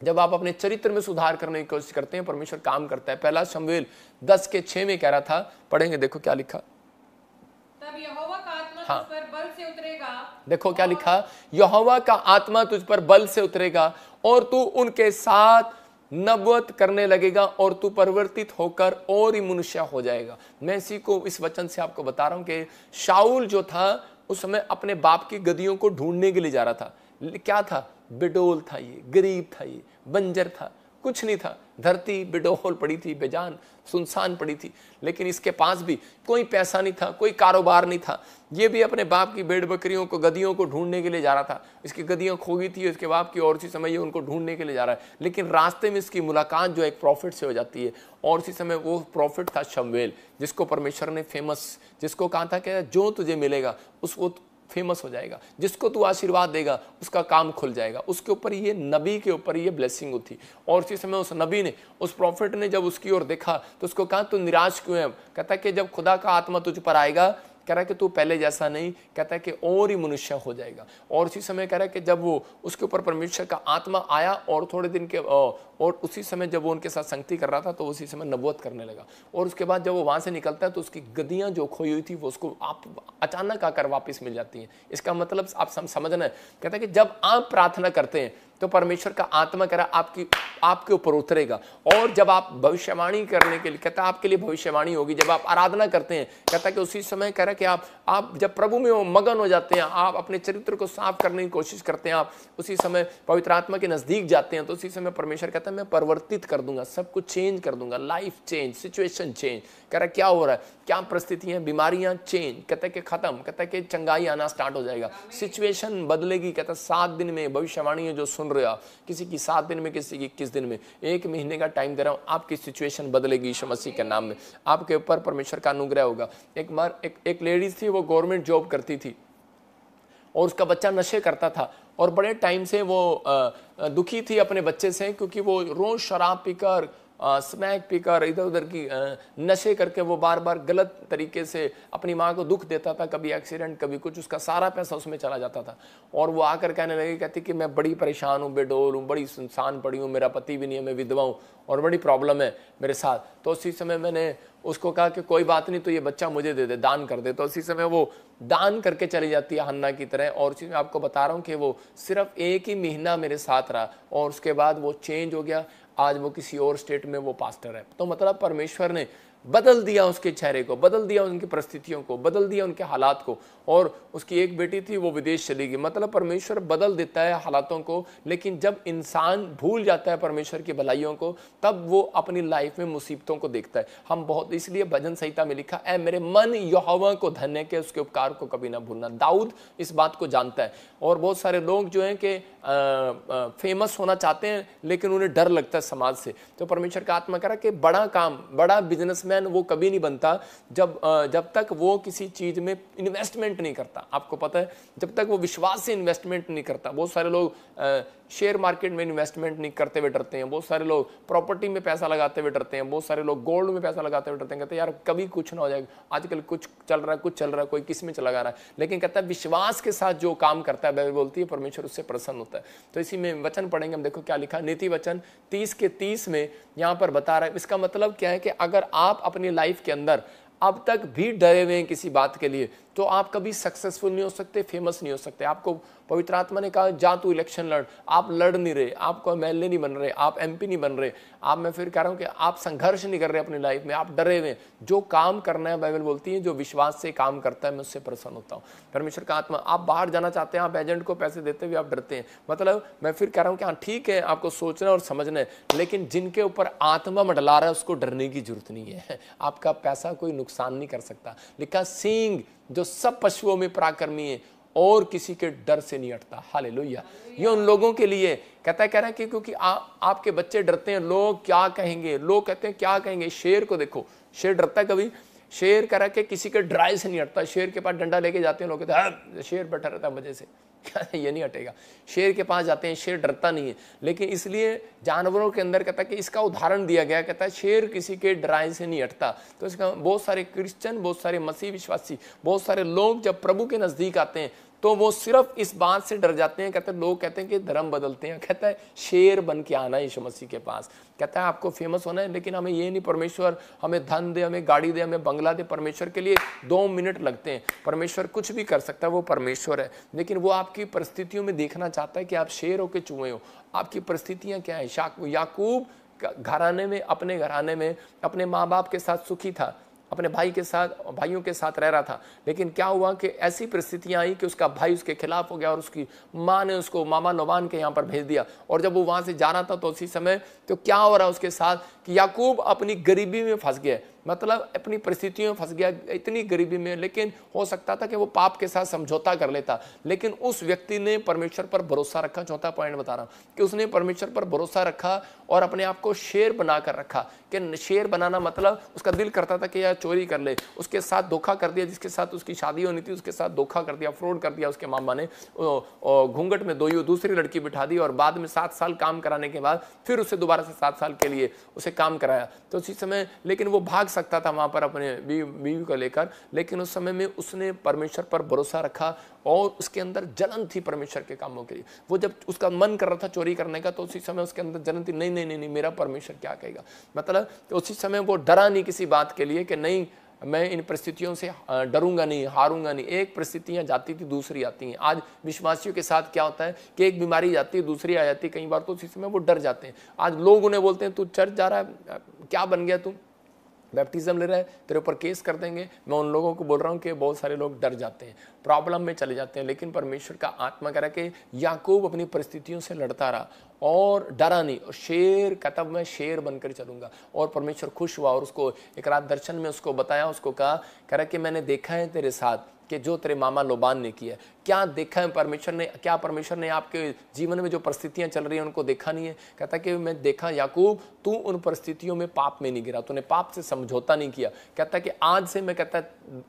जब आप अपने चरित्र में सुधार करने की कोशिश करते हैं, परमेश्वर काम करता है। पहला शमूएल 10:6 में कह रहा था, पढ़ेंगे, देखो क्या लिखा। तब यहोवा का आत्मा हाँ। तुझ पर बल से उतरेगा। देखो क्या लिखा, यहोवा का आत्मा तुझ पर बल से उतरेगा और तू उनके साथ नबूवत करने लगेगा और तू परिवर्तित होकर और ही मनुष्य हो जाएगा। मैं इसी को इस वचन से आपको बता रहा हूं कि शाऊल जो था उस समय अपने बाप की गदियों को ढूंढने के लिए जा रहा था। क्या था? बिडोल था, ये गरीब था, ये बंजर था, कुछ नहीं था, धरती बिडोल पड़ी थी, बेजान सुनसान पड़ी थी। लेकिन इसके पास भी कोई पैसा नहीं था, कोई कारोबार नहीं था। ये भी अपने बाप की भेड़ बकरियों को, गदियों को ढूंढने के लिए जा रहा था। इसकी गदियां खो गई थी इसके बाप की, और उसी समय ये उनको ढूंढने के लिए जा रहा है। लेकिन रास्ते में इसकी मुलाकात जो एक प्रॉफिट से हो जाती है, और उसी समय वो प्रॉफिट था शमूएल, जिसको परमेश्वर ने फेमस, जिसको कहा था कि जो तुझे मिलेगा उस वो फेमस हो जाएगा, जिसको तू आशीर्वाद देगा उसका काम खुल जाएगा। उसके ऊपर ये नबी के ऊपर ये ब्लेसिंग होती। और उसी समय उस नबी ने, उस प्रॉफिट ने जब उसकी ओर देखा तो उसको कहा तू निराश क्यों है? कहता है कि जब खुदा का आत्मा तुझ पर आएगा, कह रहा है कि तू पहले जैसा नहीं, कहता है कि और ही मनुष्य हो जाएगा। और उसी समय कह रहा है कि जब वो उसके ऊपर परमेश्वर का आत्मा आया और थोड़े दिन के और उसी समय जब वो उनके साथ संगति कर रहा था तो उसी समय नबूवत करने लगा। और उसके बाद जब वो वहां से निकलता है तो उसकी गदियां जो खोई हुई थी वो उसको आप अचानक आकर वापस मिल जाती हैं। इसका मतलब आप समझना है, कहता है कि जब आप प्रार्थना करते हैं तो परमेश्वर का आत्मा कह रहा आपके ऊपर उतरेगा। और जब आप भविष्यवाणी करने के लिए, कहता है आपके लिए भविष्यवाणी होगी। जब आप आराधना करते हैं, कहता है कि उसी समय कह रहा है कि आप जब प्रभु में मगन हो जाते हैं, आप अपने चरित्र को साफ करने की कोशिश करते हैं, आप उसी समय पवित्र आत्मा के नजदीक जाते हैं, तो उसी समय परमेश्वर कहता है मैं परिवर्तित कर दूंगा, सब कुछ चेंज कर दूंगा, लाइफ चेंज, सिचुएशन चेंज। कह रहा है क्या हो रहा है, क्या परिस्थितियां, बीमारियां चेंज, कहता है कि खत्म, कहता है कि चंगाई आना स्टार्ट हो जाएगा, सिचुएशन बदलेगी। कहता है 7 दिन में, भविष्यवाणी जो सुन रहे हो, किसी की 7 दिन में, किसी की 21 दिन में, 1 महीने का टाइम दे रहा हूं, आपकी सिचुएशन बदलेगी यीशु मसीह के नाम में। आपके ऊपर परमेश्वर का अनुग्रह होगा। एक लेडीज थी, वो गवर्नमेंट जॉब करती थी और उसका बच्चा नशे करता था और बड़े टाइम से वो दुखी थी अपने बच्चे से, क्योंकि वो रोज शराब पीकर, स्मैक पीकर, इधर उधर की नशे करके वो बार बार गलत तरीके से अपनी माँ को दुख देता था, कभी एक्सीडेंट कभी कुछ, उसका सारा पैसा उसमें चला जाता था। और वो आकर कहने लगी, कहती कि मैं बड़ी परेशान हूँ, बेडोल हूँ, बड़ी सुनसान पड़ी हूँ, मेरा पति भी नहीं है, मैं विधवा हूँ और बड़ी प्रॉब्लम है मेरे साथ। तो उसी समय मैंने उसको कहा कि कोई बात नहीं, तो ये बच्चा मुझे दे दे, दान कर दे। तो उसी समय वो दान करके चली जाती है हन्ना की तरह। और उसी में आपको बता रहा हूँ कि वो सिर्फ 1 ही महीना मेरे साथ रहा और उसके बाद वो चेंज हो गया। आज वो किसी और स्टेट में वो पास्टर है। तो मतलब परमेश्वर ने बदल दिया उसके चेहरे को, बदल दिया उनकी परिस्थितियों को, बदल दिया उनके हालात को। और उसकी एक बेटी थी, वो विदेश चली गई। मतलब परमेश्वर बदल देता है हालातों को, लेकिन जब इंसान भूल जाता है परमेश्वर की भलाइयों को, तब वो अपनी लाइफ में मुसीबतों को देखता है। हम बहुत, इसलिए भजन संहिता में लिखा, ऐ मेरे मन यहोवा को धन्य के, उसके उपकार को कभी ना भूलना। दाऊद इस बात को जानता है। और बहुत सारे लोग जो हैं कि फेमस होना चाहते हैं, लेकिन उन्हें डर लगता है समाज से। तो परमेश्वर का आत्मा कह रहा कि बड़ा काम, बड़ा बिजनेसमैन वो कभी नहीं बनता जब तक वो किसी चीज में इन्वेस्टमेंट नहीं करता। आपको पता है, जब तक वो विश्वास से इन्वेस्टमेंट नहीं करता। बहुत सारे लोग शेयर मार्केट में इन्वेस्टमेंट नहीं करते हुए डरते हैं, बहुत सारे लोग प्रॉपर्टी में पैसा लगाते हुए डरते हैं, बहुत सारे लोग गोल्ड में पैसा लगाते हुए डरते हैं, कहते हैं यार कभी कुछ ना हो जाएगा, आजकल कुछ चल रहा है, कोई किस में लगा रहा है। लेकिन कहता है विश्वास के साथ जो काम करता है, बाइबल बोलती है परमेश्वर उससे प्रसन्न होता है। तो इसी में वचन पढ़ेंगे हम, देखो क्या लिखा, नीति वचन 30 के 30 में यहाँ पर बता रहा है। इसका मतलब क्या है कि अगर आप अपनी लाइफ के अंदर अब तक भी डरे हुए हैं किसी बात के लिए, तो आप कभी सक्सेसफुल नहीं हो सकते, फेमस नहीं हो सकते। आपको पवित्र आत्मा ने कहा जा तू इलेक्शन लड़, आप लड़ नहीं रहे, आप एमएलए नहीं बन रहे, आप एमपी नहीं बन रहे, आप, मैं फिर कह रहा हूं कि आप संघर्ष नहीं कर रहे अपनी लाइफ में, आप डरे हुए। जो काम करना है, बाइबल बोलती है जो विश्वास से काम करता है मैं उससे प्रसन्न होता हूँ। परमेश्वर का आत्मा, आप बाहर जाना चाहते हैं, आप एजेंट को पैसे देते हुए आप डरते हैं। मतलब मैं फिर कह रहा हूँ कि हाँ ठीक है, आपको सोचना और समझना है, लेकिन जिनके ऊपर आत्मा मंडला रहा है उसको डरने की जरूरत नहीं है। आपका पैसा कोई नुकसान नहीं कर सकता। लिखा सींग जो सब पशुओं में पराक्रमी है और किसी के डर से नहीं हटता। हालेलुया। ये उन लोगों के लिए कह रहा है कि क्योंकि आपके बच्चे डरते हैं, लोग क्या कहेंगे, लोग कहते हैं क्या कहेंगे। शेर को देखो, शेर डरता है कभी? शेर कह रहा कि किसी के ड्राई से नहीं हटता। शेर के पास डंडा लेके जाते हैं लोग, कहते हैं शेर बैठा रहता है मजे से, ये नहीं हटेगा। शेर के पास जाते हैं, शेर डरता नहीं है। लेकिन इसलिए जानवरों के अंदर कहता है कि इसका उदाहरण दिया गया, कहता है शेर किसी के डराई से नहीं हटता। तो इसका बहुत सारे क्रिश्चियन, बहुत सारे मसीह विश्वासी, बहुत सारे लोग जब प्रभु के नजदीक आते हैं तो वो सिर्फ इस बात से डर जाते हैं। कहते हैं, लोग कहते हैं कि धर्म बदलते हैं, कहता है शेर बन के आना यीशु मसीह के पास। कहता है आपको फेमस होना है, लेकिन हमें ये नहीं परमेश्वर हमें धन दे, हमें गाड़ी दे, हमें बंगला दे। परमेश्वर के लिए 2 मिनट लगते हैं। परमेश्वर कुछ भी कर सकता है, वो परमेश्वर है। लेकिन वो आपकी परिस्थितियों में देखना चाहता है कि आप शेर हो के चूहे हो, आपकी परिस्थितियां क्या है। याकूब घराने में, अपने घराने में अपने माँ बाप के साथ सुखी था, अपने भाइयों के साथ रह रहा था। लेकिन क्या हुआ कि ऐसी परिस्थितियां आई कि उसका भाई उसके खिलाफ हो गया और उसकी माँ ने उसको मामा लोबान के यहाँ पर भेज दिया। और जब वो वहां से जा रहा था तो उसी समय तो क्या हो रहा है उसके साथ कि याकूब अपनी गरीबी में फंस गया, मतलब अपनी परिस्थितियों में फंस गया, इतनी गरीबी में। लेकिन हो सकता था कि वो पाप के साथ समझौता कर लेता, लेकिन उस व्यक्ति ने परमेश्वर पर भरोसा रखा। चौथा पॉइंट बता रहा हूं कि उसने परमेश्वर पर भरोसा रखा और अपने आप को शेर बनाकर रखा। कि शेर बनाना मतलब उसका दिल करता था कि यार चोरी कर ले, उसके साथ धोखा कर दिया, जिसके साथ उसकी शादी होनी थी उसके साथ धोखा कर दिया, फ्रॉड कर दिया। उसके मामा ने घूंघट में दूसरी लड़की बिठा दी और बाद में 7 साल काम कराने के बाद फिर उसे दोबारा से 7 साल के लिए उसे काम कराया। तो उसी समय, लेकिन वो भाग सकता था वहां पर अपने बीवी को लेकर, लेकिन उस समय में उसने परमेश्वर पर भरोसा रखा और उसके अंदर जलन थी परमेश्वर के कामों के लिए। वो जब उसका मन कर रहा था चोरी करने का, तो उसी समय उसके अंदर जलन थी, नहीं नहीं नहीं नहीं, मेरा परमेश्वर क्या कहेगा। मतलब तो उसी समय वो डरा नहीं किसी बात के लिए कि नहीं मैं इन परिस्थितियों से डरूंगा नहीं, हारूंगा नहीं। एक परिस्थितियां जाती थी, दूसरी आती हैं। आज विश्वासियों के साथ क्या होता है कि एक बीमारी जाती है, दूसरी आ जाती है कई बार, तो उसी समय वो डर जाते हैं। आज लोग उन्हें बोलते हैं तू चर्च जा रहा है, क्या बन गया तू, बैप्टिज्म ले रहा है, तेरे ऊपर केस कर देंगे। मैं उन लोगों को बोल रहा हूं कि बहुत सारे लोग डर जाते हैं, प्रॉब्लम में चले जाते हैं। लेकिन परमेश्वर का आत्मा कह रहा है कि याकूब अपनी परिस्थितियों से लड़ता रहा और डरा नहीं। और शेर कहता मैं शेर बनकर चलूंगा। और परमेश्वर खुश हुआ और उसको एक रात दर्शन में उसको बताया, उसको कहा, कह रहा कि मैंने देखा है तेरे साथ कि जो तेरे मामा लोबान ने किया। क्या देखा है परमेश्वर ने? क्या परमेश्वर ने आपके जीवन में जो परिस्थितियां चल रही हैं उनको देखा नहीं है? कहता कि मैं देखा याकूब, तू उन परिस्थितियों में पाप में नहीं गिरा, तूने पाप से समझौता नहीं किया। कहता कि आज से मैं, कहता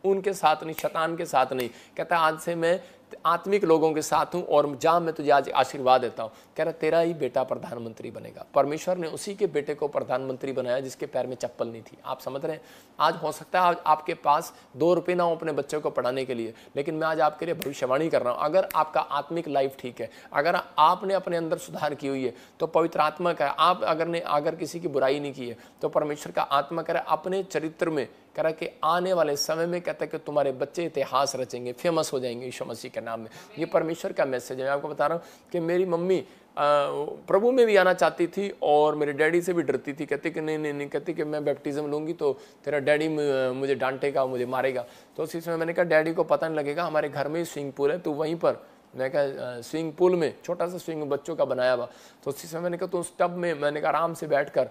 उनके साथ नहीं, शैतान के साथ नहीं, कहता आज से मैं आत्मिक लोगों के साथ हूं और जहां मैं तुझे आज आशीर्वाद देता हूं। कह रहा तेरा ही बेटा प्रधानमंत्री बनेगा। परमेश्वर ने उसी के बेटे को प्रधानमंत्री बनाया जिसके पैर में चप्पल नहीं थी। आप समझ रहे हैं? आज हो सकता है आज आपके पास 2 रुपए ना हो अपने बच्चों को पढ़ाने के लिए, लेकिन मैं आज आपके लिए भविष्यवाणी कर रहा हूं। अगर आपका आत्मिक लाइफ ठीक है, अगर आपने अपने अंदर सुधार की हुई है, तो पवित्र आत्मा का, आप अगर किसी की बुराई नहीं की है, तो परमेश्वर का आत्मा करे अपने चरित्र में कह रहा कि आने वाले समय में कहता है कि तुम्हारे बच्चे इतिहास रचेंगे, फेमस हो जाएंगे यीशु मसीह के नाम में। ये परमेश्वर का मैसेज है। मैं आपको बता रहा हूँ कि मेरी मम्मी प्रभु में भी आना चाहती थी और मेरे डैडी से भी डरती थी। कहती कि नहीं, कहती कि मैं बैप्टिज्म लूँगी तो तेरा डैडी मुझे डांटेगा, मुझे मारेगा। तो उसी समय मैंने कहा डैडी को पता नहीं लगेगा, हमारे घर में ही स्विमिंग पूल है, तो वहीं पर मैं कहा स्विमिंग पूल में छोटा सा स्विमिंग बच्चों का बनाया हुआ, तो उसी समय मैंने कहा तो उस टब में मैंने कहा आराम से बैठ कर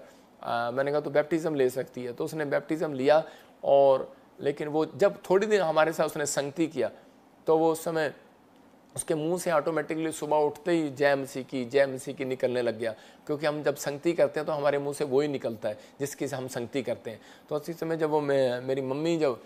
मैंने कहा तो बैप्टिज्म ले सकती है। तो उसने बैप्टिज्म लिया और लेकिन वो जब थोड़ी दिन हमारे साथ उसने संगति किया तो वो उस समय उसके मुंह से ऑटोमेटिकली सुबह उठते ही जय मसीह की निकलने लग गया, क्योंकि हम जब संगति करते हैं तो हमारे मुंह से वो ही निकलता है जिसकी से हम संगति करते हैं। तो उसी समय जब वो मेरी मम्मी जब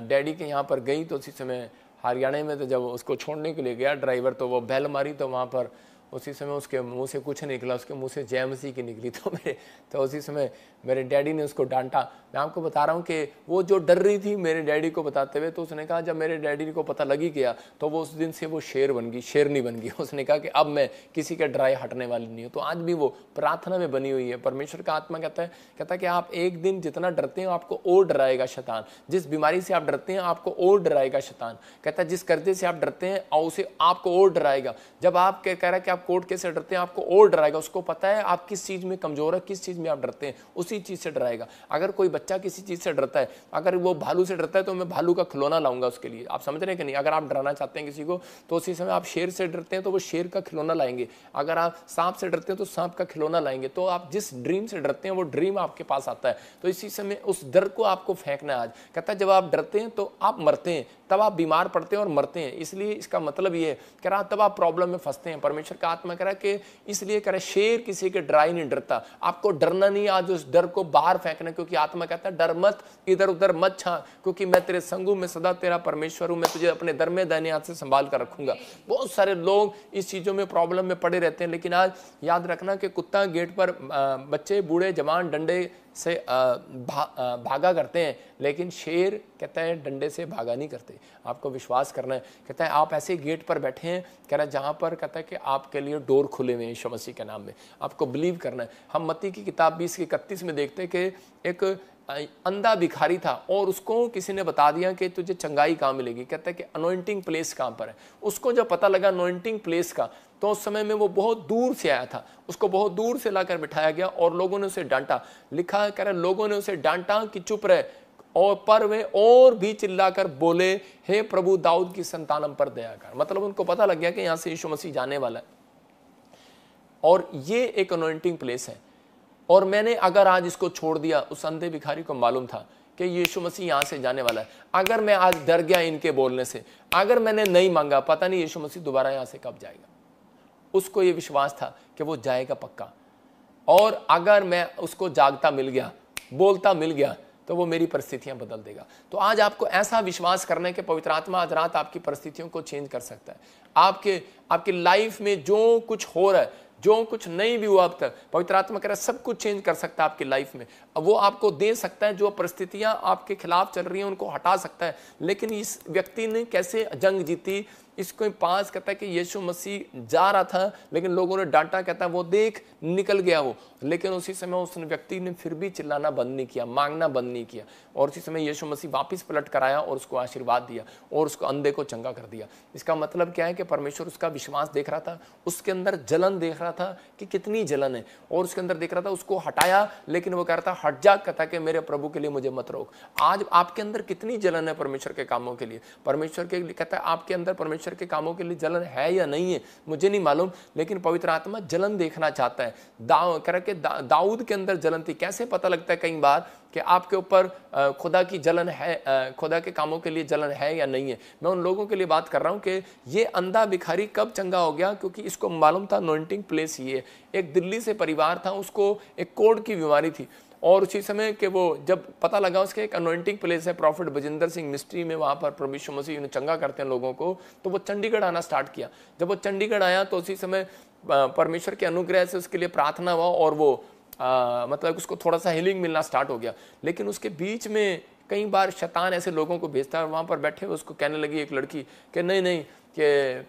डैडी के यहाँ पर गई तो उसी समय हरियाणा में, तो जब उसको छोड़ने के लिए गया ड्राइवर तो वो बेल मारी, तो वहाँ पर उसी समय उसके मुंह से कुछ नहीं निकला, उसके मुंह से जय मसीह की निकली। तो उसी समय मेरे डैडी ने उसको डांटा। मैं आपको बता रहा हूँ कि वो जो डर रही थी मेरे डैडी को बताते हुए, तो उसने कहा जब मेरे डैडी को पता लगी गया तो वो उस दिन से वो शेर बन गई, शेरनी बन गई। उसने कहा कि अब मैं किसी के डराए हटने वाली नहीं हूँ। तो आज भी वो प्रार्थना में बनी हुई है। परमेश्वर का आत्मा कहता है कि आप एक दिन जितना डरते हैं आपको और डराएगा शैतान। जिस बीमारी से आप डरते हैं आपको और डराएगा शैतान। कहता है जिस कर्जे से आप डरते हैं उसे आपको और डराएगा। जब आप कह रहा है कि आप कोर्ट केस से डरते हैं आपको और डराएगा। उसको पता है आप किस चीज में कमजोर है, किस चीज में आप डरते हैं, उसी चीज से डराएगा। अगर कोई बच्चा किसी चीज से डरता है, अगर वो भालू से डरता है तो मैं भालू का खिलौना लाऊंगा उसके लिए। आप समझ रहे हैं कि नहीं? अगर आप डराना चाहते हैं किसी को तो उसी समय आप शेर से डरते हैं तो वो शेर का खिलौना लाएंगे। अगर आप सांप से डरते हैं तो सांप का खिलौना लाएंगे। तो आप जिस ड्रीम से डरते हैं वो ड्रीम आपके पास आता है। तो इसी समय उस डर को आपको फेंकना है आज। कहता है जब आप डरते हैं तो आप मरते हैं, तब आप बीमार पड़ते हैं और मरते हैं। इसलिए इसका मतलब ये है कह रहा तब आप प्रॉब्लम में फंसते हैं। परमेश्वर का आत्मा कह रहा कि इसलिए कह रहा शेर किसी के डराई नहीं डरता। आपको डरना नहीं, आज उस डर को बाहर फेंकना, क्योंकि आत्मा कहता है डर मत, इधर उधर मत छा, क्योंकि मैं तेरे संग हूं, मैं सदा तेरा परमेश्वर हूं, मैं तुझे अपने दर में दाहिने हाथ से संभाल कर रखूंगा। बहुत सारे लोग इस चीजों में प्रॉब्लम में पड़े रहते हैं, लेकिन आज याद रखना कि कुत्ता गेट पर बच्चे बूढ़े जवान डंडे से भागा करते हैं, लेकिन शेर कहता है डंडे से भागा नहीं करते। आपको विश्वास करना है। कहता है आप ऐसे गेट पर बैठे हैं, कह रहा है जहां पर कहता है कि आपके लिए डोर खुले हुए हैं यीशु मसीह के नाम में। आपको बिलीव करना है। हम मत्ती की किताब 20:31 में देखते हैं कि एक अंधा भिखारी था और उसको किसी ने बता दिया कि तुझे चंगाई कहाँ मिलेगी। कहता है कि अनॉइंटिंग प्लेस कहाँ पर है। उसको जब पता लगा अनॉइंटिंग प्लेस का, तो उस समय में वो बहुत दूर से आया था, उसको बहुत दूर से लाकर बिठाया गया और लोगों ने उसे डांटा। लिखा है कह रहा लोगों ने उसे डांटा कि चुप रहे, और पर वे और भी चिल्लाकर बोले हे प्रभु दाऊद की संतान हम पर दया कर। मतलब उनको पता लग गया कि यहाँ से यीशु मसीह जाने वाला है और ये एक अनॉइंटिंग प्लेस है। और मैंने अगर आज इसको छोड़ दिया, उस अंधे भिखारी को मालूम था कि यीशु मसीह यहाँ से जाने वाला है। अगर मैं आज डर गया इनके बोलने से, अगर मैंने नहीं मांगा, पता नहीं यीशु मसीह दोबारा यहाँ से कब जाएगा। उसको ये विश्वास था कि वो जाएगा पक्का, और अगर मैं उसको जागता मिल गया, बोलता मिल गया, तो वो मेरी परिस्थितियां बदल देगा। तो आज आपको ऐसा विश्वास करना है कि पवित्र आत्मा आज रात आपकी परिस्थितियों को चेंज कर सकता है। आपकी लाइफ में जो कुछ हो रहा है, जो कुछ नहीं भी हुआ अब तक, पवित्र आत्मा कह रहा है सब कुछ चेंज कर सकता है आपकी लाइफ में। अब वो आपको दे सकता है, जो परिस्थितियां आपके खिलाफ चल रही हैं उनको हटा सकता है। लेकिन इस व्यक्ति ने कैसे जंग जीती, इसको पास कहता है कि यीशु मसीह जा रहा था लेकिन लोगों ने डांटा। कहता है वो देख निकल गया वो, लेकिन उसी समय उस व्यक्ति ने फिर भी चिल्लाना बंद नहीं किया, मांगना बंद नहीं किया, और उसी समय यीशु मसीह वापस पलट कर आया और उसको आशीर्वाद दिया और उसको अंधे को चंगा कर दिया। इसका मतलब क्या है कि परमेश्वर उसका विश्वास देख रहा था, उसके अंदर जलन देख रहा था कि कितनी जलन है, और उसके अंदर देख रहा था, उसको हटाया। लेकिन वो कह रहा था हट जा, कहता कि मेरे प्रभु के लिए मुझे मत रोक। आज आपके अंदर कितनी जलन है परमेश्वर के कामों के लिए? परमेश्वर के लिए कहता है आपके अंदर परमेश्वर के कामों के लिए जलन है या नहीं है मुझे नहीं मालूम, लेकिन पवित्र आत्मा जलन देखना चाहता है। दाऊद के अंदर जलन थी। कैसे पता लगता है कई बार कि आपके ऊपर खुदा की जलन है, खुदा के कामों के लिए जलन है या नहीं है? मैं उन लोगों के लिए बात कर रहा हूं कि ये अंधा भिखारी कब चंगा हो गया, क्योंकि इसको मालूम था अनॉइंटिंग प्लेस ही है। एक दिल्ली से परिवार था, उसको एक कोढ़ की बीमारी थी, और उसी समय के वो जब पता लगा उसके एक अनॉइंटिंग प्लेस है, प्रॉफिट बजिंदर सिंह मिस्ट्री में, वहाँ पर प्रभु यीशु मसीह चंगा करते हैं लोगों को, तो वो चंडीगढ़ आना स्टार्ट किया। जब वो चंडीगढ़ आया तो उसी समय परमेश्वर के अनुग्रह से उसके लिए प्रार्थना हुआ और वो मतलब उसको थोड़ा सा हीलिंग मिलना स्टार्ट हो गया। लेकिन उसके बीच में कई बार शैतान ऐसे लोगों को भेजता है, वहाँ पर बैठे हुए उसको कहने लगी एक लड़की कि नहीं कि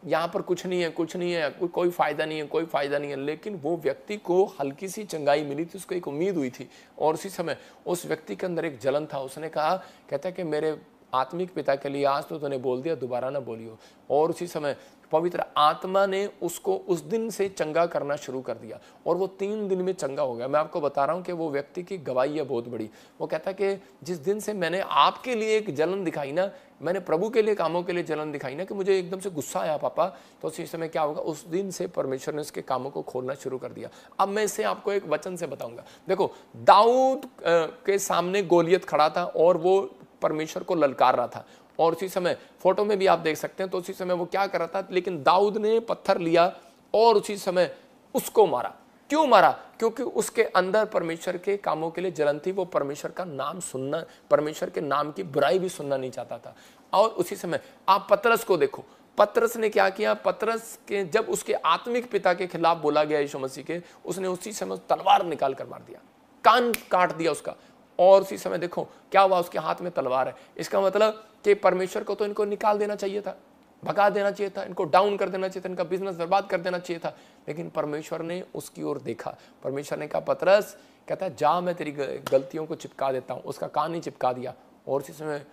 यहाँ पर कुछ नहीं है, कुछ नहीं है, कोई फायदा नहीं है, कोई फायदा नहीं है। लेकिन वो व्यक्ति को हल्की सी चंगाई मिली थी, उसको एक उम्मीद हुई थी, और उसी समय उस व्यक्ति के अंदर एक जलन था। उसने कहा, कहता है कि मेरे आत्मिक पिता के लिए आज तो तूने बोल दिया, दोबारा ना बोलियो। और उसी समय पवित्र आत्मा ने उसको उस दिन से चंगा करना शुरू कर दिया, और वो 3 दिन में चंगा हो गया। मैं आपको बता रहा हूँ कि वो व्यक्ति की गवाही है बहुत बड़ी। वो कहता है कि जिस दिन से मैंने आपके लिए एक जलन दिखाई ना, मैंने प्रभु के लिए कामों के लिए जलन दिखाई ना, कि मुझे एकदम से गुस्सा आया पापा, तो उसी समय क्या होगा, उस दिन से परमेश्वर ने उसके कामों को खोलना शुरू कर दिया। अब मैं इसे आपको एक वचन से बताऊंगा। देखो, दाऊद के सामने गोलियत खड़ा था और वो परमेश्वर को ललकार रहा था, और उसी समय फोटो में भी आप देख सकते हैं, तो उसी समय वो क्या कर रहा था, लेकिन दाऊद ने पत्थर लिया और उसी समय उसको मारा। क्यों मारा? क्योंकि उसके अंदर परमेश्वर के कामों के लिए जलन थी। वो परमेश्वर का नाम सुनना, परमेश्वर के नाम की बुराई भी सुनना नहीं चाहता था। और उसी समय आप पतरस को देखो, पतरस ने क्या किया, पतरस के जब उसके आत्मिक पिता के खिलाफ बोला गया यीशु मसीह के, उसने उसी समय तलवार निकाल कर मार दिया, कान काट दिया उसका। और उसी समय देखो क्या हुआ, उसके हाथ में तलवार है। इसका मतलब कि परमेश्वर को तो इनको निकाल देना चाहिए था, भगा देना चाहिए था, इनको डाउन कर देना चाहिए था, इनका बिजनेस बर्बाद कर देना चाहिए था। लेकिन परमेश्वर ने उसकी ओर देखा। परमेश्वर ने कहा, पतरस, कहता है जा, मैं तेरी गलतियों को चिपका देता हूँ। उसका कान ही चिपका दिया। और उसी समय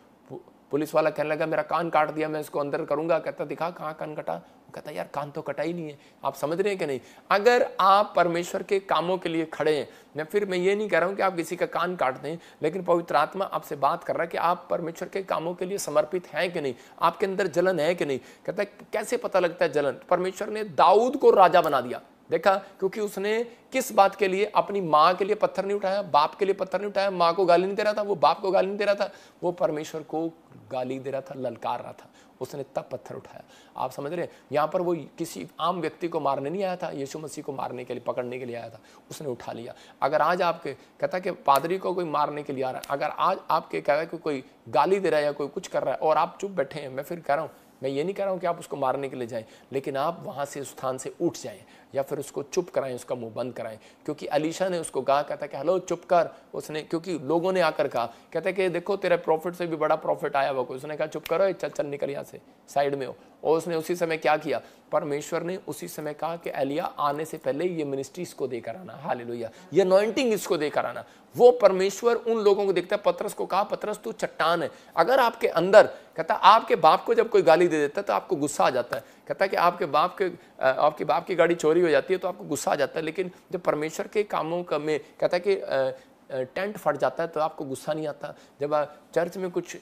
पुलिस वाला कहने लगा, मेरा कान काट दिया, मैं इसको अंदर करूंगा। कहता, दिखा कहाँ कान कटा? कहता, यार कान तो कटा ही नहीं है। आप समझ रहे हैं कि नहीं? अगर आप परमेश्वर के कामों के लिए खड़े हैं, मैं ये नहीं कह रहा हूं कि आप किसी का कान काट दें, लेकिन पवित्र आत्मा आपसे बात कर रहा है कि आप परमेश्वर के कामों के लिए समर्पित हैं कि नहीं, आपके अंदर जलन है कि नहीं। कहता है, कैसे पता लगता है जलन? परमेश्वर ने दाऊद को राजा बना दिया, देखा, क्योंकि उसने किस बात के लिए, अपनी माँ के लिए पत्थर नहीं उठाया, बाप के लिए पत्थर नहीं उठाया। माँ को गाली नहीं दे रहा था, वो बाप को गाली नहीं दे रहा था, वो परमेश्वर को गाली दे रहा था, ललकार रहा था। उसने तब पत्थर उठाया। आप समझ रहे हैं? यहाँ पर वो किसी आम व्यक्ति को मारने नहीं आया था, यीशु मसीह को मारने के लिए, पकड़ने के लिए आया था। उसने उठा लिया। अगर आज आपके कहता कि पादरी को कोई मारने के लिए आ रहा है, अगर आज आपके कह रहा है कि कोई गाली दे रहा है या कोई कुछ कर रहा है और आप चुप बैठे हैं, मैं फिर कह रहा हूँ, मैं ये नहीं कह रहा हूँ कि आप उसको मारने के लिए जाएं, लेकिन आप वहाँ से उस स्थान से उठ जाएं या फिर उसको चुप कराएं, उसका मुंह बंद कराएं। क्योंकि अलीशा ने उसको कहा, कहता कि हेलो चुप कर। उसने, क्योंकि लोगों ने आकर कहा, कहता कि देखो तेरे प्रॉफिट से भी बड़ा प्रॉफिट आया हुआ कोई। उसने कहा चुप करो, चल चल निकल यहाँ से, साइड में हो। और उसने उसी समय क्या किया, परमेश्वर ने उसी समय कहा कि एलिया आने से पहले ये मिनिस्ट्री इसको देकर आना, हालेलुया, ये अनॉइंटिंग इसको देकर आना। वो परमेश्वर उन लोगों को देखता है। पतरस को कहा, पतरस तू चट्टान है। अगर आपके अंदर, कहता आपके बाप को जब कोई गाली दे देता है तो आपको गुस्सा आ जाता है। कहता है कि आपके बाप की गाड़ी चोरी हो जाती है तो आपको गुस्सा आ जाता है, लेकिन जब परमेश्वर के कामों का में, कहता है कि टेंट फट जाता है तो आपको गुस्सा नहीं आता। जब चर्च में कुछ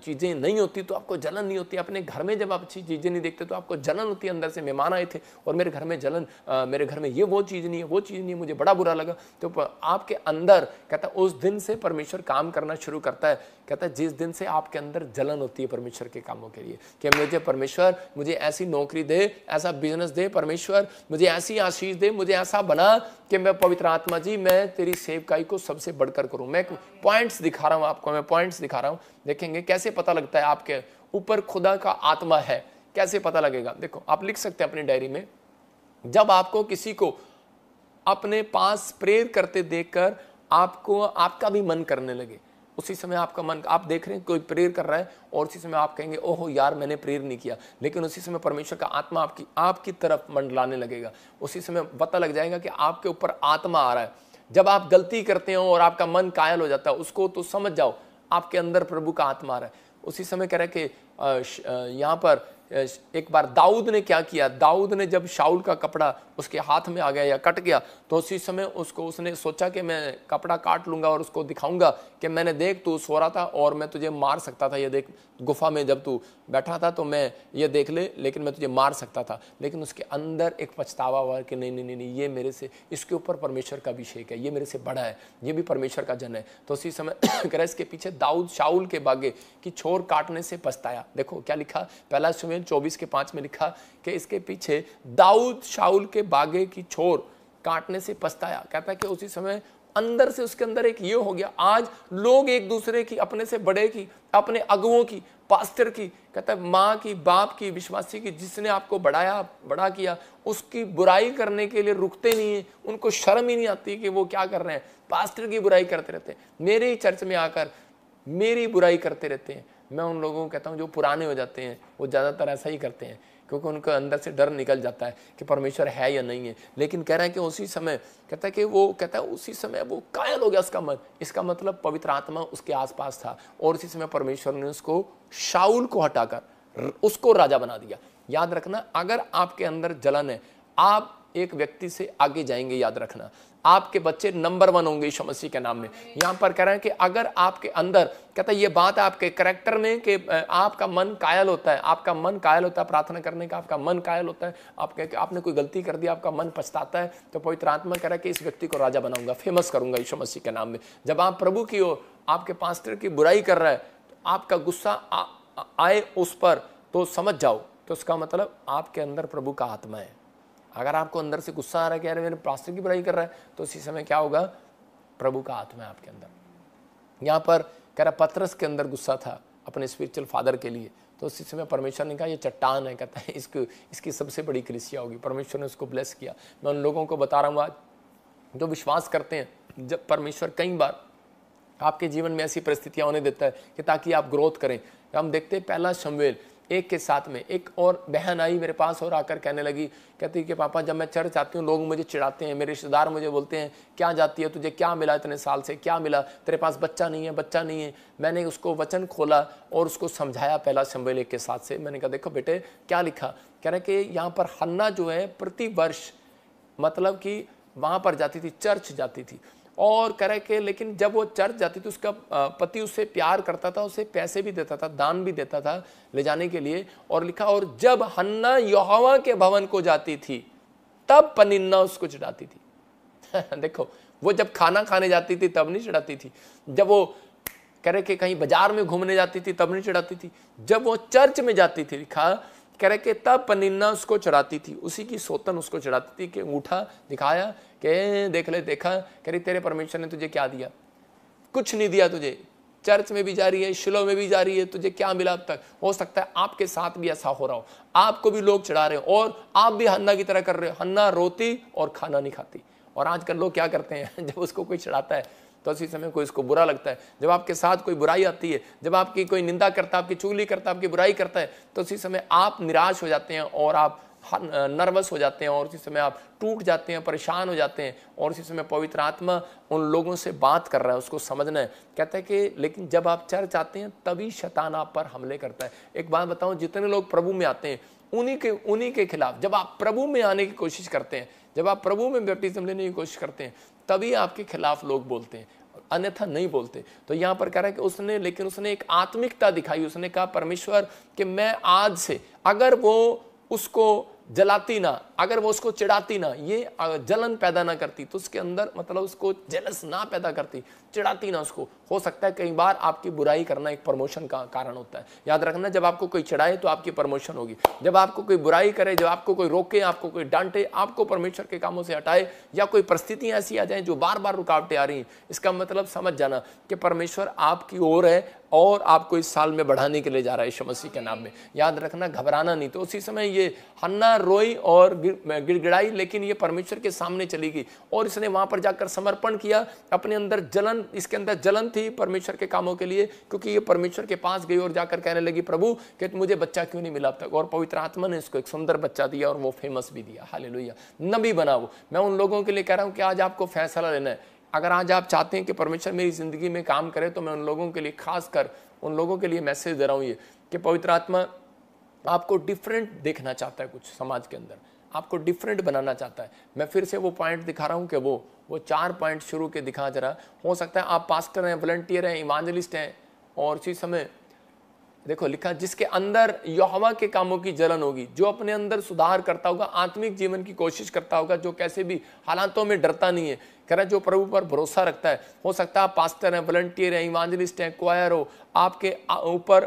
चीज़ें नहीं होती तो आपको जलन नहीं होती। अपने घर में जब आप अच्छी चीज़ें नहीं देखते तो आपको जलन होती है। अंदर से मेहमान आए थे और मेरे घर में जलन, मेरे घर में ये वो चीज़ नहीं है, वो चीज़ नहीं है, मुझे बड़ा बुरा लगा। तो आपके अंदर, कहता उस दिन से परमेश्वर काम करना शुरू करता है। कहता है जिस दिन से आपके अंदर जलन होती है परमेश्वर के कामों के लिए, कि मुझे परमेश्वर, मुझे ऐसी नौकरी दे, ऐसा बिजनेस दे, परमेश्वर मुझे ऐसी आशीष दे, मुझे ऐसा बना कि मैं, पवित्र आत्मा जी, मैं तेरी सेवकाई को सबसे बढ़कर करूं। मैं पॉइंट्स दिखा रहा हूं आपको, मैं पॉइंट्स दिखा रहा हूं। देखेंगे कैसे पता लगता है आपके ऊपर खुदा का आत्मा है, कैसे पता लगेगा। देखो, आप लिख सकते हैं अपनी डायरी में, जब आपको किसी को अपने पास प्रेयर करते देखकर आपको, आपका भी मन करने लगे, उसी समय आपका मन, आप देख रहे हैं कोई प्रेयर कर रहा है और उसी समय आप कहेंगे ओहो यार मैंने प्रेयर नहीं किया, लेकिन उसी समय परमेश्वर का आत्मा आपकी तरफ मंडलाने लगेगा। उसी समय पता लग जाएगा कि आपके ऊपर आत्मा आ रहा है। जब आप गलती करते हो और आपका मन कायल हो जाता है, उसको तो समझ जाओ आपके अंदर प्रभु का आत्मा आ रहा है। उसी समय कह रहा है कि यहाँ पर एक बार दाऊद ने क्या किया, दाऊद ने जब शाऊल का कपड़ा उसके हाथ में आ गया या कट गया, तो उसी समय उसने सोचा कि मैं कपड़ा काट लूंगा और उसको दिखाऊंगा कि मैंने, देख तू सो रहा था और मैं तुझे मार सकता था, ये देख गुफा में जब तू बैठा था तो मैं ये देख ले, लेकिन मैं तुझे मार सकता था। लेकिन उसके अंदर एक पछतावा हुआ कि नहीं नहीं नहीं, ये मेरे से, इसके ऊपर परमेश्वर का अभिषेक है, ये मेरे से बड़ा है, ये भी परमेश्वर का जन है। तो उसी समय कह रहा इसके पीछे दाऊद शाऊल के बागे की छोर काटने से पछताया। देखो क्या लिखा, पहला शमूएल 24:5 में लिखा कि इसके पीछे दाऊद शाऊल के बागे की छोर काटने से पछताया। कहता है कि उसी समय अंदर से उसके अंदर एक ये हो गया, आज लोग एक दूसरे की, अपने से बड़े की, अपने अगुओं की, पास्टर की, कहता है माँ की, बाप की, विश्वासी की, जिसने आपको बड़ा किया, उसकी बुराई करने के लिए रुकते नहीं है। उनको शर्म ही नहीं आती कि वो क्या कर रहे हैं, पास्टर की बुराई करते रहते हैं, मेरे ही चर्च में आकर मेरी बुराई करते रहते हैं। मैं उन लोगों को कहता हूँ जो पुराने हो जाते हैं वो ज़्यादातर ऐसा ही करते हैं क्योंकि उनके अंदर से डर निकल जाता है कि परमेश्वर है या नहीं है। लेकिन कह रहा है कि उसी समय कहता है कि वो कहता है उसी समय वो कायल हो गया उसका मन। इसका मतलब पवित्र आत्मा उसके आसपास था और उसी समय परमेश्वर ने उसको शाऊल को हटाकर उसको राजा बना दिया। याद रखना, अगर आपके अंदर जलन है, आप एक व्यक्ति से आगे जाएंगे। याद रखना, आपके बच्चे नंबर 1 होंगे यीशु मसीह के नाम में। यहां पर कह रहे हैं कि अगर आपके अंदर कहता है ये बात है आपके कैरेक्टर में कि आपका मन कायल होता है, आपका मन कायल होता है प्रार्थना करने का, आपका मन कायल होता है, आपने कोई गलती कर दी, आपका मन पछताता है, तो पवित्र आत्मा कह रहा है कि इस व्यक्ति को राजा बनाऊंगा, फेमस करूंगा यीशु मसीह के नाम में। जब आप प्रभु की ओर आपके पास्टर की बुराई कर रहा है, तो आपका गुस्सा आए उस पर, तो समझ जाओ, तो उसका मतलब आपके अंदर प्रभु का आत्मा है। अगर आपको अंदर से गुस्सा आ रहा है कि यार मेरे पास्टर की बुराई कर रहा है, तो उसी समय क्या होगा, प्रभु का आत्मा है आपके अंदर। यहाँ पर कह रहा पतरस के अंदर गुस्सा था अपने स्पिरिचुअल फादर के लिए, तो उसी समय परमेश्वर ने कहा ये चट्टान है, कहता है इसकी सबसे बड़ी कलीसिया होगी। परमेश्वर ने उसको ब्लेस किया। मैं उन लोगों को बता रहा हूँ आज जो विश्वास करते हैं, जब परमेश्वर कई बार आपके जीवन में ऐसी परिस्थितियां होने देता है कि ताकि आप ग्रोथ करें। हम देखते हैं पहला शमूएल 1 के 7 में एक और बहन आई मेरे पास और आकर कहने लगी, कहती कि पापा जब मैं चर्च आती हूँ लोग मुझे चिढ़ाते हैं, मेरे रिश्तेदार मुझे बोलते हैं क्या जाती है, तुझे क्या मिला इतने साल से, क्या मिला, तेरे पास बच्चा नहीं है, बच्चा नहीं है। मैंने उसको वचन खोला और उसको समझाया पहला शमूएल 1 के 7 से। मैंने कहा देखो बेटे क्या लिखा, कह रहे कि यहाँ पर हन्ना जो है प्रति वर्ष मतलब कि वहाँ पर जाती थी, चर्च जाती थी, और कह रहे कि लेकिन जब वो चर्च जाती थी उसका पति उससे प्यार करता था, उसे पैसे भी देता था, दान भी देता था ले जाने के लिए। और लिखा और जब हन्ना यहोवा के भवन को जाती थी तब पनिन्ना उसको चढ़ाती थी। देखो वो जब खाना खाने जाती थी तब नहीं चढ़ाती थी, जब वो कह रहे कि कहीं बाजार में घूमने जाती थी तब नहीं चढ़ाती थी, जब वो चर्च में जाती थी लिखा कह रहे कि तब पनिन्ना उसको चढ़ाती थी, उसी की सोतन उसको चढ़ाती थी। कि अंगूठा दिखाया कि देख ले, देखा, कह रही तेरे परमेश्वर ने तुझे क्या दिया, कुछ नहीं दिया तुझे, चर्च में भी जा रही है, शिलो में भी जा रही है, तुझे क्या मिला अब तक। हो सकता है आपके साथ भी ऐसा हो रहा हो, आपको भी लोग चढ़ा रहे हो और आप भी हन्ना की तरह कर रहे हो। हन्ना रोती और खाना नहीं खाती। और आजकल लोग क्या करते हैं, जब उसको कोई चढ़ाता है तो उसी समय कोई इसको बुरा लगता है। जब आपके साथ कोई बुराई आती है, जब आपकी कोई निंदा करता है, आपकी चुगली करता है, आपकी बुराई करता है, तो उसी समय आप निराश हो जाते हैं और आप नर्वस हो जाते हैं और उसी समय आप टूट जाते हैं, परेशान हो जाते हैं। और उसी समय पवित्र आत्मा उन लोगों से बात कर रहा है, उसको समझना है। कहता है कि लेकिन जब आप चर्च आते हैं तभी शैतान आप पर हमले करता है। एक बात बताऊं, जितने लोग प्रभु में आते हैं उन्हीं के खिलाफ जब आप प्रभु में आने की कोशिश करते हैं, जब आप प्रभु में बैप्टिज्म लेने की कोशिश करते हैं, तभी आपके खिलाफ लोग बोलते हैं, अन्यथा नहीं बोलते। तो यहां पर कह रहा है कि उसने एक आत्मिकता दिखाई। उसने कहा परमेश्वर कि मैं आज से, अगर वो उसको जलाती ना, अगर वो उसको चिढ़ाती ना, ये जलन पैदा ना करती, तो उसके अंदर मतलब उसको जेलस ना पैदा करती, चिढ़ाती ना उसको, हो सकता है कई बार आपकी बुराई करना एक प्रमोशन का कारण होता है। याद रखना, जब आपको कोई चिढ़ाए तो आपकी प्रमोशन होगी। जब आपको कोई बुराई करे, जब आपको कोई रोके, आपको कोई डांटे, आपको परमेश्वर के कामों से हटाए, या कोई परिस्थितियां ऐसी आ जाए जो बार बार रुकावटें आ रही हैं, इसका मतलब समझ जाना कि परमेश्वर आपकी ओर है और आपको इस साल में बढ़ाने के लिए जा रहा है यीशु मसीह के नाम में। याद रखना, घबराना नहीं। तो उसी समय ये हन्ना रोई और गिड़गिड़ाई, लेकिन ये परमेश्वर के सामने चली गई और इसने वहां पर जाकर समर्पण किया। अपने अंदर जलन, इसके अंदर जलन थी परमेश्वर के कामों के लिए, क्योंकि ये परमेश्वर के पास गई और जाकर कहने लगी प्रभु कि मुझे बच्चा क्यों नहीं मिला अब तक। और पवित्र आत्मा ने इसको एक सुंदर बच्चा दिया और वो फेमस भी दिया। हालेलुया, नबी बना वो। मैं उन लोगों के लिए कह रहा हूं कि आज आपको फैसला लेना है। अगर आज आप चाहते हैं कि परमेश्वर मेरी जिंदगी में काम करे, तो मैं उन लोगों के लिए, खासकर उन लोगों के लिए मैसेज दे रहा हूं ये कि पवित्र आत्मा आपको डिफरेंट देखना चाहता है, कुछ समाज के अंदर आपको डिफरेंट बनाना चाहता है। मैं फिर से वो पॉइंट दिखा रहा हूं कि वो 4 पॉइंट शुरू के दिखा जरा। हो सकता है आप पास्टर हैं, वॉलंटियर हैं, इवांजलिस्ट हैं, और उसी समय देखो लिखा जिसके अंदर यहोवा के कामों की जलन होगी, जो अपने अंदर सुधार करता होगा, आत्मिक जीवन की कोशिश करता होगा, जो कैसे भी हालातों में डरता नहीं है, कह रहा जो प्रभु पर भरोसा रखता है। हो सकता है आप पास्टर हैं, वॉलंटियर हैं, इवांजलिस्ट हैं, क्वायर हो, आपके ऊपर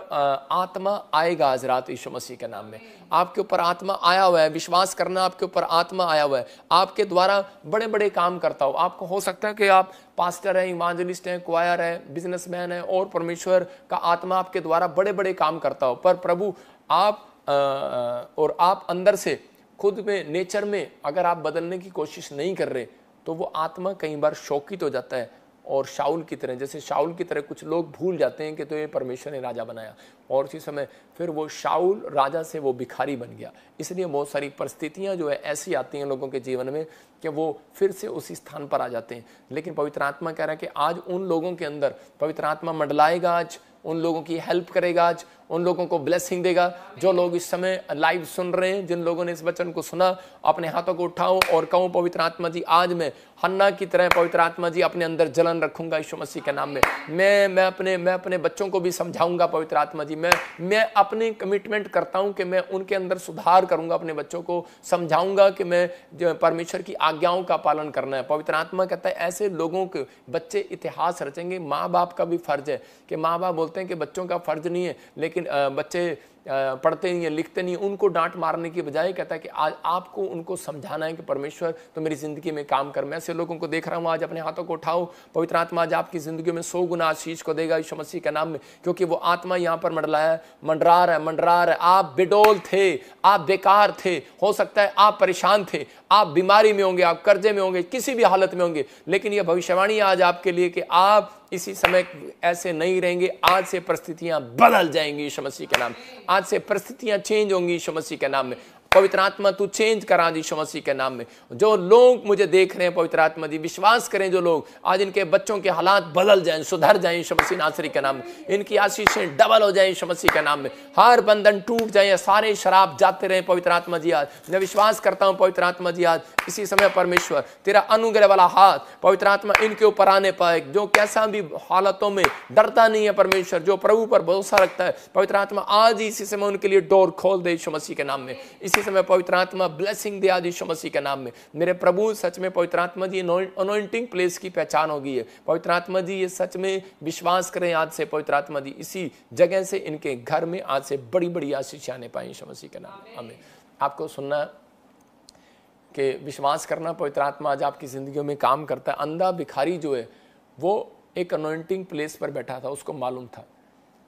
आत्मा आएगा आज रात यीशु मसीह के नाम में। आपके ऊपर आत्मा आया हुआ है, विश्वास करना, आपके ऊपर आत्मा आया हुआ है, आपके द्वारा बड़े बड़े काम करता हो। आपको हो सकता है कि आप पास्टर हैं, इवांजलिस्ट हैं, क्वायर है, बिजनेसमैन है, और परमेश्वर का आत्मा आपके द्वारा बड़े बड़े काम करता हो, पर प्रभु आप अंदर से खुद में, नेचर में अगर आप बदलने की कोशिश नहीं कर रहे, तो वो आत्मा कई बार शोकित हो जाता है और शाऊल की तरह, जैसे शाऊल की तरह कुछ लोग भूल जाते हैं कि तो ये परमेश्वर ने राजा बनाया, और उसी समय फिर वो शाऊल राजा से वो भिखारी बन गया। इसलिए बहुत सारी परिस्थितियां जो है ऐसी आती हैं लोगों के जीवन में कि वो फिर से उसी स्थान पर आ जाते हैं। लेकिन पवित्र आत्मा कह रहा है कि आज उन लोगों के अंदर पवित्र आत्मा मंडलाएगा, आज उन लोगों की हेल्प करेगा, आज उन लोगों को ब्लेसिंग देगा। जो लोग इस समय लाइव सुन रहे हैं, जिन लोगों ने इस वचन को सुना, अपने हाथों को उठाओ और कहो पवित्र आत्मा जी आज मैं हन्ना की तरह पवित्र आत्मा जी अपने अंदर जलन रखूंगा यीशु मसीह के नाम में। मैं अपने बच्चों को भी समझाऊंगा पवित्र आत्मा जी, मैं अपनी कमिटमेंट करता हूं कि मैं उनके अंदर सुधार करूंगा, अपने बच्चों को समझाऊंगा कि मैं जो परमेश्वर की आज्ञाओं का पालन करना है। पवित्र आत्मा कहता है ऐसे लोगों के बच्चे इतिहास रचेंगे। माँ बाप का भी फर्ज है कि माँ बाप बोलते हैं कि बच्चों का फर्ज नहीं है, लेकिन बच्चे पढ़ते नहीं है, लिखते नहीं, उनको डांट मारने की बजाय कहता है कि आज आपको उनको समझाना है कि परमेश्वर तो मेरी जिंदगी में काम कर। मैं ऐसे लोगों को देख रहा हूँ, आज अपने हाथों को उठाओ, पवित्र आत्मा आज आपकी जिंदगी में 100 गुना आशीष को देगा यीशु मसीह के नाम में, क्योंकि वो आत्मा यहाँ पर मंडरा रहा है। आप बेडौल थे, आप बेकार थे, हो सकता है आप परेशान थे, आप बीमारी में होंगे, आप कर्जे में होंगे, किसी भी हालत में होंगे, लेकिन यह भविष्यवाणी आज आपके लिए कि आप इसी समय ऐसे नहीं रहेंगे। आज से परिस्थितियां बदल जाएंगी यीशु मसीह के नाम, आज से परिस्थितियां चेंज होंगी यीशु मसीह के नाम में। पवित्र आत्मा तू चेंज करा यीशु मसीह के नाम में। जो लोग मुझे देख रहे हैं पवित्र आत्मा जी, विश्वास करें जो लोग, आज इनके बच्चों के हालात बदल जाएं, सुधर जाएं यीशु मसीह नासरी के नाम में। इनकी आशीषें डबल हो जाएं यीशु मसीह के नाम में। हर बंधन टूट जाए, सारे शराब जाते रहे पवित्र आत्मा जी। आज मैं विश्वास करता हूं पवित्र आत्मा जी, आज इसी समय परमेश्वर तेरा अनुग्रह वाला हाथ पवित्र आत्मा इनके ऊपर आने पाए। जो कैसा भी हालतों में डरता नहीं है परमेश्वर, जो प्रभु पर भरोसा रखता है, पवित्र आत्मा आज इसी समय उनके लिए डोर खोल दे यीशु मसीह के नाम में। इसी समय पवित्र आत्मा ब्लेसिंग दे आज यीशु मसीह के नाम में। मेरे प्रभु सच में पवित्र आत्मा जी अनॉइंटिंग प्लेस की पहचान हो गई है पवित्र आत्मा जी। ये सच में विश्वास करें आज से पवित्र आत्मा जी, इसी जगह से इनके घर में आज से बड़ी बड़ी आशीष आने पाए यीशु मसीह के नाम में। हमें आपको सुनना कि विश्वास करना पवित्र आत्मा आज आपकी जिंदगी में काम करता है। अंधा भिखारी जो है वो एक अनॉइंटिंग प्लेस पर बैठा था, उसको मालूम था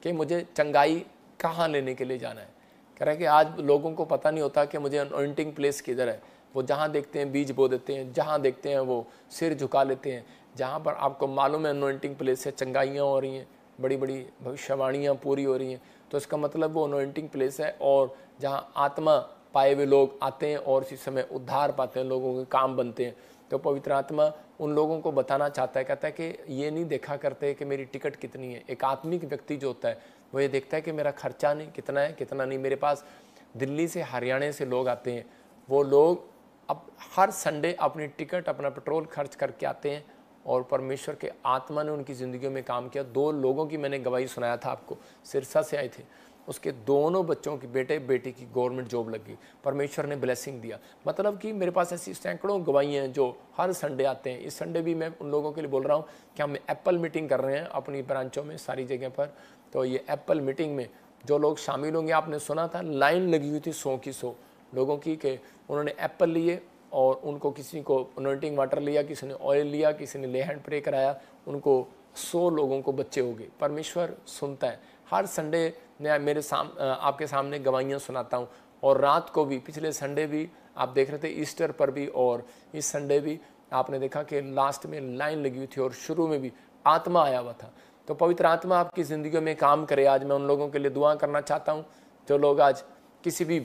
कि मुझे चंगाई कहाँ लेने के लिए जाना है। कह रहा है कि आज लोगों को पता नहीं होता कि मुझे अनॉइंटिंग प्लेस किधर है। वो जहाँ देखते हैं बीज बो देते हैं, जहाँ देखते हैं वो सिर झुका लेते हैं। जहाँ पर आपको मालूम है अनॉइंटिंग प्लेस से चंगाइयाँ हो रही हैं, बड़ी बड़ी भविष्यवाणियाँ पूरी हो रही हैं, तो इसका मतलब वो अनॉइंटिंग प्लेस है। और जहाँ आत्मा पाए हुए लोग आते हैं और इसी समय उद्धार पाते हैं, लोगों के काम बनते हैं। तो पवित्र आत्मा उन लोगों को बताना चाहता है, कहता है कि ये नहीं देखा करते कि मेरी टिकट कितनी है। एक आत्मिक व्यक्ति जो होता है वो ये देखता है कि मेरा खर्चा नहीं कितना है, कितना नहीं। मेरे पास दिल्ली से हरियाणा से लोग आते हैं, वो लोग अब हर संडे अपनी टिकट अपना पेट्रोल खर्च करके आते हैं, और परमेश्वर के आत्मा ने उनकी ज़िंदगियों में काम किया। 2 लोगों की मैंने गवाही सुनाया था आपको, सिरसा से आए थे, उसके दोनों बच्चों की बेटी की गवर्नमेंट जॉब लगी, परमेश्वर ने ब्लेसिंग दिया। मतलब कि मेरे पास ऐसी सैकड़ों गवाहियाँ हैं जो हर संडे आते हैं। इस संडे भी मैं उन लोगों के लिए बोल रहा हूँ कि हम एप्पल मीटिंग कर रहे हैं अपनी ब्रांचों में सारी जगह पर। तो ये एप्पल मीटिंग में जो लोग शामिल होंगे, आपने सुना था लाइन लगी हुई थी 100 की 100 लोगों की, कि उन्होंने एप्पल लिए और उनको किसी को अनॉइंटिंग वाटर लिया, किसी ने ऑयल लिया, किसी ने ले हैंड प्रे कराया, उनको 100 लोगों को बच्चे हो गए। परमेश्वर सुनता है। हर संडे मैं आपके सामने गवाहियाँ सुनाता हूँ, और रात को भी, पिछले संडे भी आप देख रहे थे, ईस्टर पर भी, और इस संडे भी आपने देखा कि लास्ट में लाइन लगी हुई थी और शुरू में भी आत्मा आया हुआ था। तो पवित्र आत्मा आपकी ज़िंदगी में काम करे। आज मैं उन लोगों के लिए दुआ करना चाहता हूँ जो लोग आज किसी भी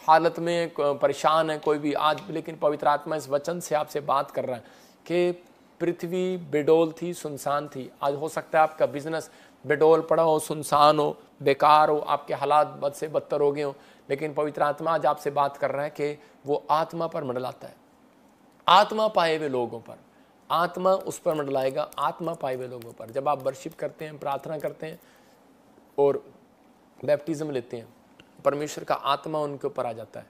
हालत में परेशान है, कोई भी आज, लेकिन पवित्र आत्मा इस वचन से आपसे बात कर रहा है कि पृथ्वी बेडौल थी, सुनसान थी। आज हो सकता है आपका बिजनेस बेडौल पड़ा हो, सुनसान हो, बेकार हो, आपके हालात बद से बदतर हो गए हो, लेकिन पवित्र आत्मा आज आपसे बात कर रहा है कि वो आत्मा पर मंडलाता है। आत्मा पाए हुए लोगों पर आत्मा उस पर मंडलाएगा, आत्मा पाए हुए लोगों पर। जब आप वर्शिप करते हैं, प्रार्थना करते हैं और बैप्टिज्म लेते हैं, परमेश्वर का आत्मा उनके ऊपर आ जाता है।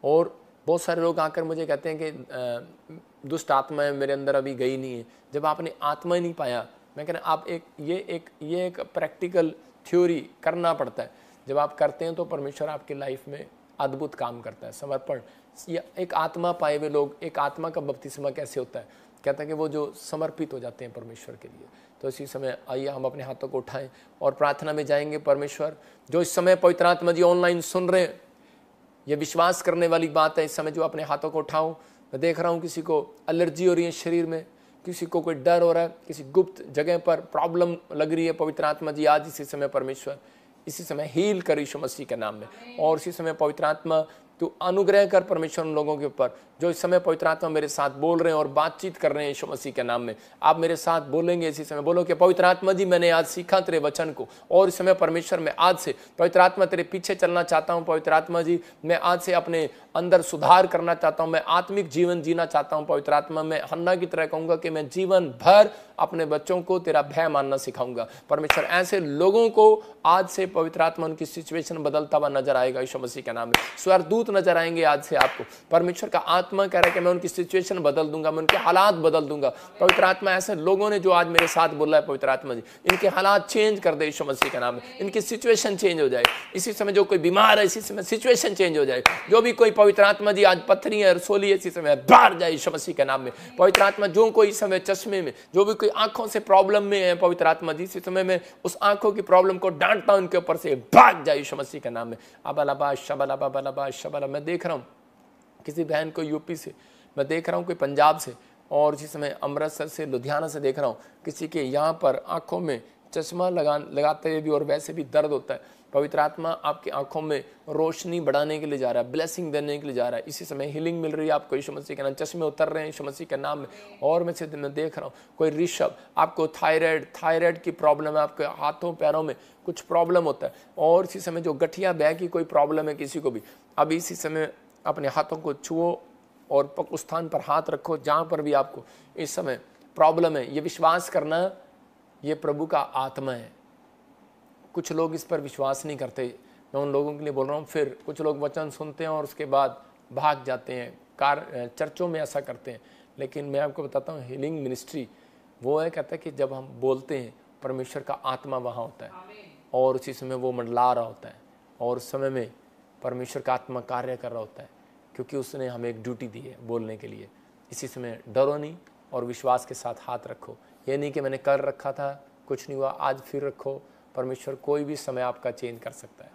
और बहुत सारे लोग आकर मुझे कहते हैं कि दुष्ट आत्मा है मेरे अंदर अभी गई नहीं है। जब आपने आत्मा ही नहीं पाया, मैं कह रहा आप ये एक प्रैक्टिकल थ्योरी करना पड़ता है। जब आप करते हैं तो परमेश्वर आपकी लाइफ में अद्भुत काम करता है। समर्पण, एक आत्मा पाए हुए लोग, एक आत्मा का बपतिस्मा कैसे होता है, कहता है कि वो जो समर्पित हो जाते हैं परमेश्वर के लिए। तो इसी समय आइए हम अपने हाथों को उठाएं और प्रार्थना में जाएंगे। परमेश्वर, जो इस समय पवित्र आत्मा जी ऑनलाइन सुन रहे हैं, ये विश्वास करने वाली बात है। इस समय जो अपने हाथों को उठाओ, मैं देख रहा हूँ किसी को एलर्जी हो रही है शरीर में, किसी को कोई डर हो रहा है, किसी गुप्त जगह पर प्रॉब्लम लग रही है, पवित्र आत्मा जी आज इसी समय परमेश्वर इसी समय हील कर यीशु मसीह के नाम में। और इसी समय पवित्र आत्मा तू अनुग्रह कर परमेश्वर उन लोगों के ऊपर जो इस समय पवित्र आत्मा मेरे साथ बोल रहे हैं और बातचीत कर रहे हैं यीशु मसीह के नाम में। आप मेरे साथ बोलेंगे इसी समय, बोलो कि पवित्र आत्मा जी मैंने आज सीखा तेरे वचन को, और इस समय परमेश्वर मैं आज से पवित्र आत्मा तेरे पीछे चलना चाहता हूँ। पवित्र आत्मा जी मैं आज से अपने अंदर सुधार करना चाहता हूँ, मैं आत्मिक जीवन जीना चाहता हूँ। पवित्र आत्मा मैं हन्ना की तरह कहूंगा कि मैं जीवन भर अपने बच्चों को तेरा भय मानना सिखाऊंगा। परमेश्वर ऐसे लोगों को आज से पवित्र आत्मा उनकी सिचुएशन बदलता हुआ नजर आएगा यीशु मसीह के नाम में। स्वर्गदूत नजर आएंगे आज से आपको। परमेश्वर का आत्मा कह रहा है कि मैं उनकी सिचुएशन बदल दूंगा, मैं उनके हालात बदल दूंगा। पवित्र आत्मा ऐसे लोगों ने जो आज मेरे साथ बोल रहा है पवित्र आत्मा जी इनके हालात चेंज कर दे यीशु मसीह के नाम में, इनकी सिचुएशन चेंज हो जाए। इसी समय जो कोई बीमार है इसी समय सिचुएशन चेंज हो जाए। जो भी कोई पवित्र आत्मा जी आज पत्थरी है रसोली है इसी समय बाहर जाए यीशु मसीह के नाम में। पवित्र आत्मा जो कोई इस समय चश्मे में, जो भी कोई आंखों से प्रॉब्लम में है पवित्र आत्मा जी इस समय में उस आंखों की प्रॉब्लम को डांटता हूं, उनके ऊपर से भाग जाए यीशु मसीह के नाम में। अबलबा शबलबा बलबा शबला। मैं देख रहा हूं किसी बहन को यूपी से, मैं देख रहा हूं कोई पंजाब से, और इसी समय अमृतसर से, लुधियाना से देख रहा हूं किसी के यहाँ पर आंखों में चश्मा लगाते हुए भी और वैसे भी दर्द होता है। पवित्र आत्मा आपकी आंखों में रोशनी बढ़ाने के लिए जा रहा है, ब्लेसिंग देने के लिए जा रहा है। इसी समय हीलिंग मिल रही है आपको यीशु मसीह के नाम, चश्मे उतर रहे हैं यीशु मसीह के नाम में। और मैं देख रहा हूँ कोई ऋषभ, आपको थायराइड की प्रॉब्लम है, आपके हाथों पैरों में कुछ प्रॉब्लम होता है। और इसी समय जो गठिया बैग की कोई प्रॉब्लम है किसी को भी, अभी इसी समय अपने हाथों को छुओ और उस स्थान पर हाथ रखो जहाँ पर भी आपको इस समय प्रॉब्लम है। ये विश्वास करना ये प्रभु का आत्मा है। कुछ लोग इस पर विश्वास नहीं करते, मैं उन लोगों के लिए बोल रहा हूँ। फिर कुछ लोग वचन सुनते हैं और उसके बाद भाग जाते हैं, चर्चों में ऐसा करते हैं। लेकिन मैं आपको बताता हूँ हीलिंग मिनिस्ट्री वो है, कहता है कि जब हम बोलते हैं परमेश्वर का आत्मा वहाँ होता है और उसी समय वो मंडला रहा होता है और उस समय में परमेश्वर का आत्मा कार्य कर रहा होता है, क्योंकि उसने हमें एक ड्यूटी दी है बोलने के लिए। इसी समय डरो नहीं और विश्वास के साथ हाथ रखो। ये नहीं कि मैंने कल रखा था कुछ नहीं हुआ, आज फिर रखो। परमेश्वर कोई भी समय आपका चेंज कर सकता है,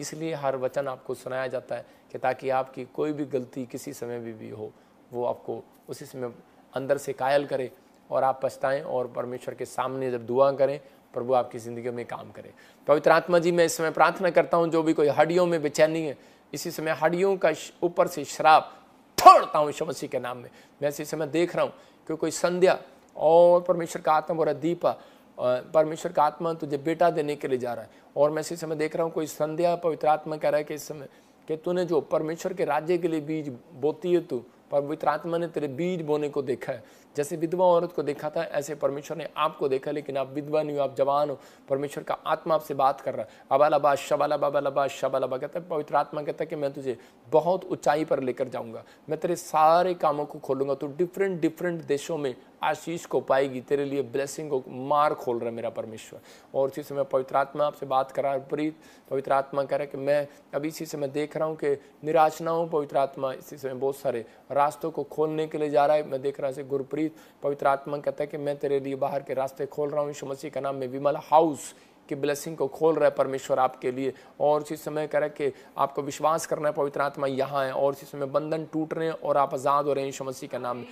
इसलिए हर वचन आपको सुनाया जाता है कि ताकि आपकी कोई भी गलती किसी समय भी हो वो आपको उसी समय अंदर से कायल करे और आप पछताएं और परमेश्वर के सामने जब दुआ करें प्रभु आपकी ज़िंदगी में काम करे। पवित्र आत्मा जी मैं इस समय प्रार्थना करता हूँ जो भी कोई हड्डियों में बेचैनी है इसी समय हड्डियों का ऊपर से श्राप छोड़ता हूँ यीशु मसीह के नाम में। मैं इसी समय देख रहा हूँ कि कोई संध्या और परमेश्वर का आत्मा बोल रहा है दीपा परमेश्वर का आत्मा तुझे बेटा देने के लिए जा रहा है। और मैं इसी समय देख रहा हूँ कोई संध्या पवित्र आत्मा कह रहा है कि इस समय कि तूने जो परमेश्वर के राज्य के लिए बीज बोती है तू पवित्र आत्मा ने तेरे बीज बोने को देखा है। जैसे विधवा औरत को देखा था ऐसे परमेश्वर ने आपको देखा, लेकिन आप विधवा नहीं हो, आप जवान हो। परमेश्वर का आत्मा आपसे बात कर रहा है। अबालबा शबालबा शबालबा कहता है पवित्र आत्मा कहता है कि मैं तुझे बहुत ऊंचाई पर लेकर जाऊंगा, मैं तेरे सारे कामों को खोलूंगा, तो डिफरेंट देशों में आशीष को पाएगी, तेरे लिए ब्लेसिंग को मार खोल रहा है मेरा परमेश्वर। और इसी समय पवित्र आत्मा आपसे बात कर रहा है। प्रीत पवित्र आत्मा कह रहा है कि मैं अभी इसी समय देख रहा हूँ कि निराश ना हो। पवित्र आत्मा इसी समय बहुत सारे रास्तों को खोलने के लिए जा रहा है। मैं देख रहा हूँ गुरप्रीत पवित्र आत्मा कहता है कि मैं तेरे लिए बाहर के रास्ते खोल रहा हूँ यीशु मसीह का नाम में। विमल हाउस की ब्लेसिंग को खोल रहा है परमेश्वर आपके लिए। और इसी समय कह रहा है कि आपको विश्वास करना है पवित्र आत्मा यहाँ है। और इसी समय बंधन टूट रहे हैं और आप आज़ाद हो रहे हैं यीशु मसीह का नाम में।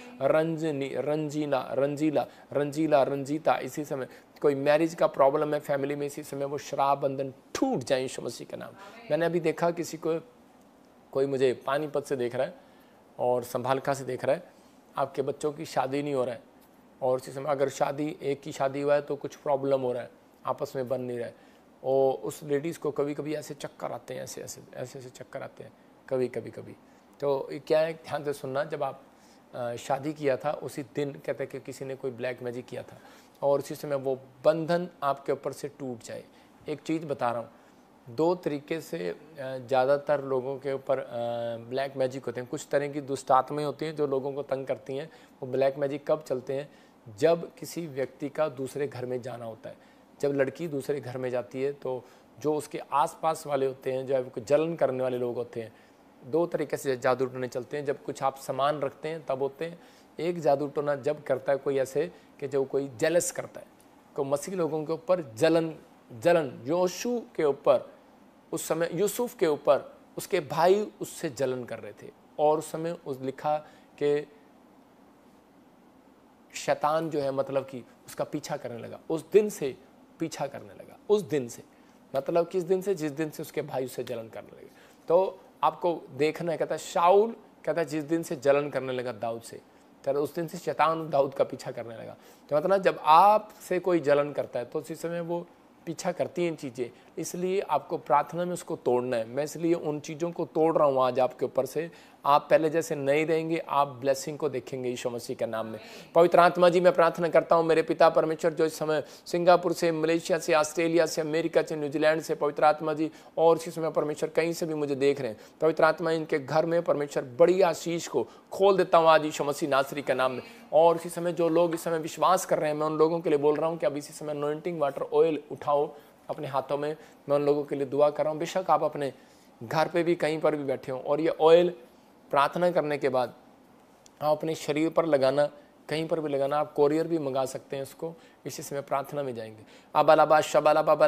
रंजीता इसी समय कोई मैरिज का प्रॉब्लम है फैमिली में, इसी समय वो शराब बंधन टूट जाए यीशु मसीह का नाम। मैंने अभी देखा किसी को, कोई मुझे पानीपत से देख रहा है और संभालका से देख रहा है, आपके बच्चों की शादी नहीं हो रहा है। और इसी समय अगर शादी एक की शादी हुआ है तो कुछ प्रॉब्लम हो रहा है, आपस में बन नहीं रहा है। और उस लेडीज़ को कभी कभी ऐसे चक्कर आते हैं, ऐसे चक्कर आते हैं कभी कभी। तो क्या है, ध्यान से सुनना, जब आप शादी किया था उसी दिन कहते हैं कि किसी ने कोई ब्लैक मैजिक किया था और उसी समय वो बंधन आपके ऊपर से टूट जाए। एक चीज़ बता रहा हूँ, दो तरीके से ज़्यादातर लोगों के ऊपर ब्लैक मैजिक होते हैं। कुछ तरह की दुष्ट आत्माएं होती हैं जो लोगों को तंग करती हैं। वो ब्लैक मैजिक कब चलते हैं, जब किसी व्यक्ति का दूसरे घर में जाना होता है। जब लड़की दूसरे घर में जाती है तो जो उसके आसपास वाले होते हैं, जो जलन करने वाले लोग होते हैं, दो तरीके से जादू टोने चलते हैं। जब कुछ आप सामान रखते हैं तब होते हैं। एक जादू टोना जब करता है कोई ऐसे कि जो कोई जेलस करता है, को मसीह लोगों के ऊपर जलन योशू के ऊपर, उस समय यूसुफ के ऊपर उसके भाई उससे जलन कर रहे थे। और उस समय उस लिखा कि शैतान जो है मतलब कि उसका पीछा करने लगा, उस दिन से पीछा करने लगा, उस दिन से मतलब किस दिन से, जिस दिन से उसके भाई उससे जलन करने लगे। तो आपको देखना है, कहता है शाऊल कहता है जिस दिन से जलन करने लगा दाऊद से, तो उस दिन से शैतान दाऊद का पीछा करने लगा। तो मतलब जब आपसे कोई जलन करता है तो उसी समय वो पीछा करती हैं चीज़ें, इसलिए आपको प्रार्थना में उसको तोड़ना है। मैं इसलिए उन चीज़ों को तोड़ रहा हूँ आज आपके ऊपर से। आप पहले जैसे नहीं रहेंगे, आप ब्लेसिंग को देखेंगे यीशु मसीह के नाम में। पवित्र आत्मा जी, मैं प्रार्थना करता हूँ मेरे पिता परमेश्वर, जो इस समय सिंगापुर से, मलेशिया से, ऑस्ट्रेलिया से, अमेरिका से, न्यूजीलैंड से, पवित्र आत्मा जी, और इसी समय परमेश्वर कहीं से भी मुझे देख रहे हैं, पवित्र आत्मा इनके घर में परमेश्वर बड़ी आशीष को खोल देता हूँ आज यीशु मसीह नासरी के नाम में। और इसी समय जो लोग इस समय विश्वास कर रहे हैं, मैं उन लोगों के लिए बोल रहा हूँ कि अब इसी समय अनॉइंटिंग वाटर ऑयल उठाओ अपने हाथों में। मैं उन लोगों के लिए दुआ कर रहा हूँ, बेशक आप अपने घर पे भी कहीं पर भी बैठे हो, और ये ऑयल प्रार्थना करने के बाद आप अपने शरीर पर लगाना, कहीं पर भी लगाना। आप कोरियर भी मंगा सकते हैं इसको। इसी समय प्रार्थना में जाएंगे। अब अलाबा शबाला बाबा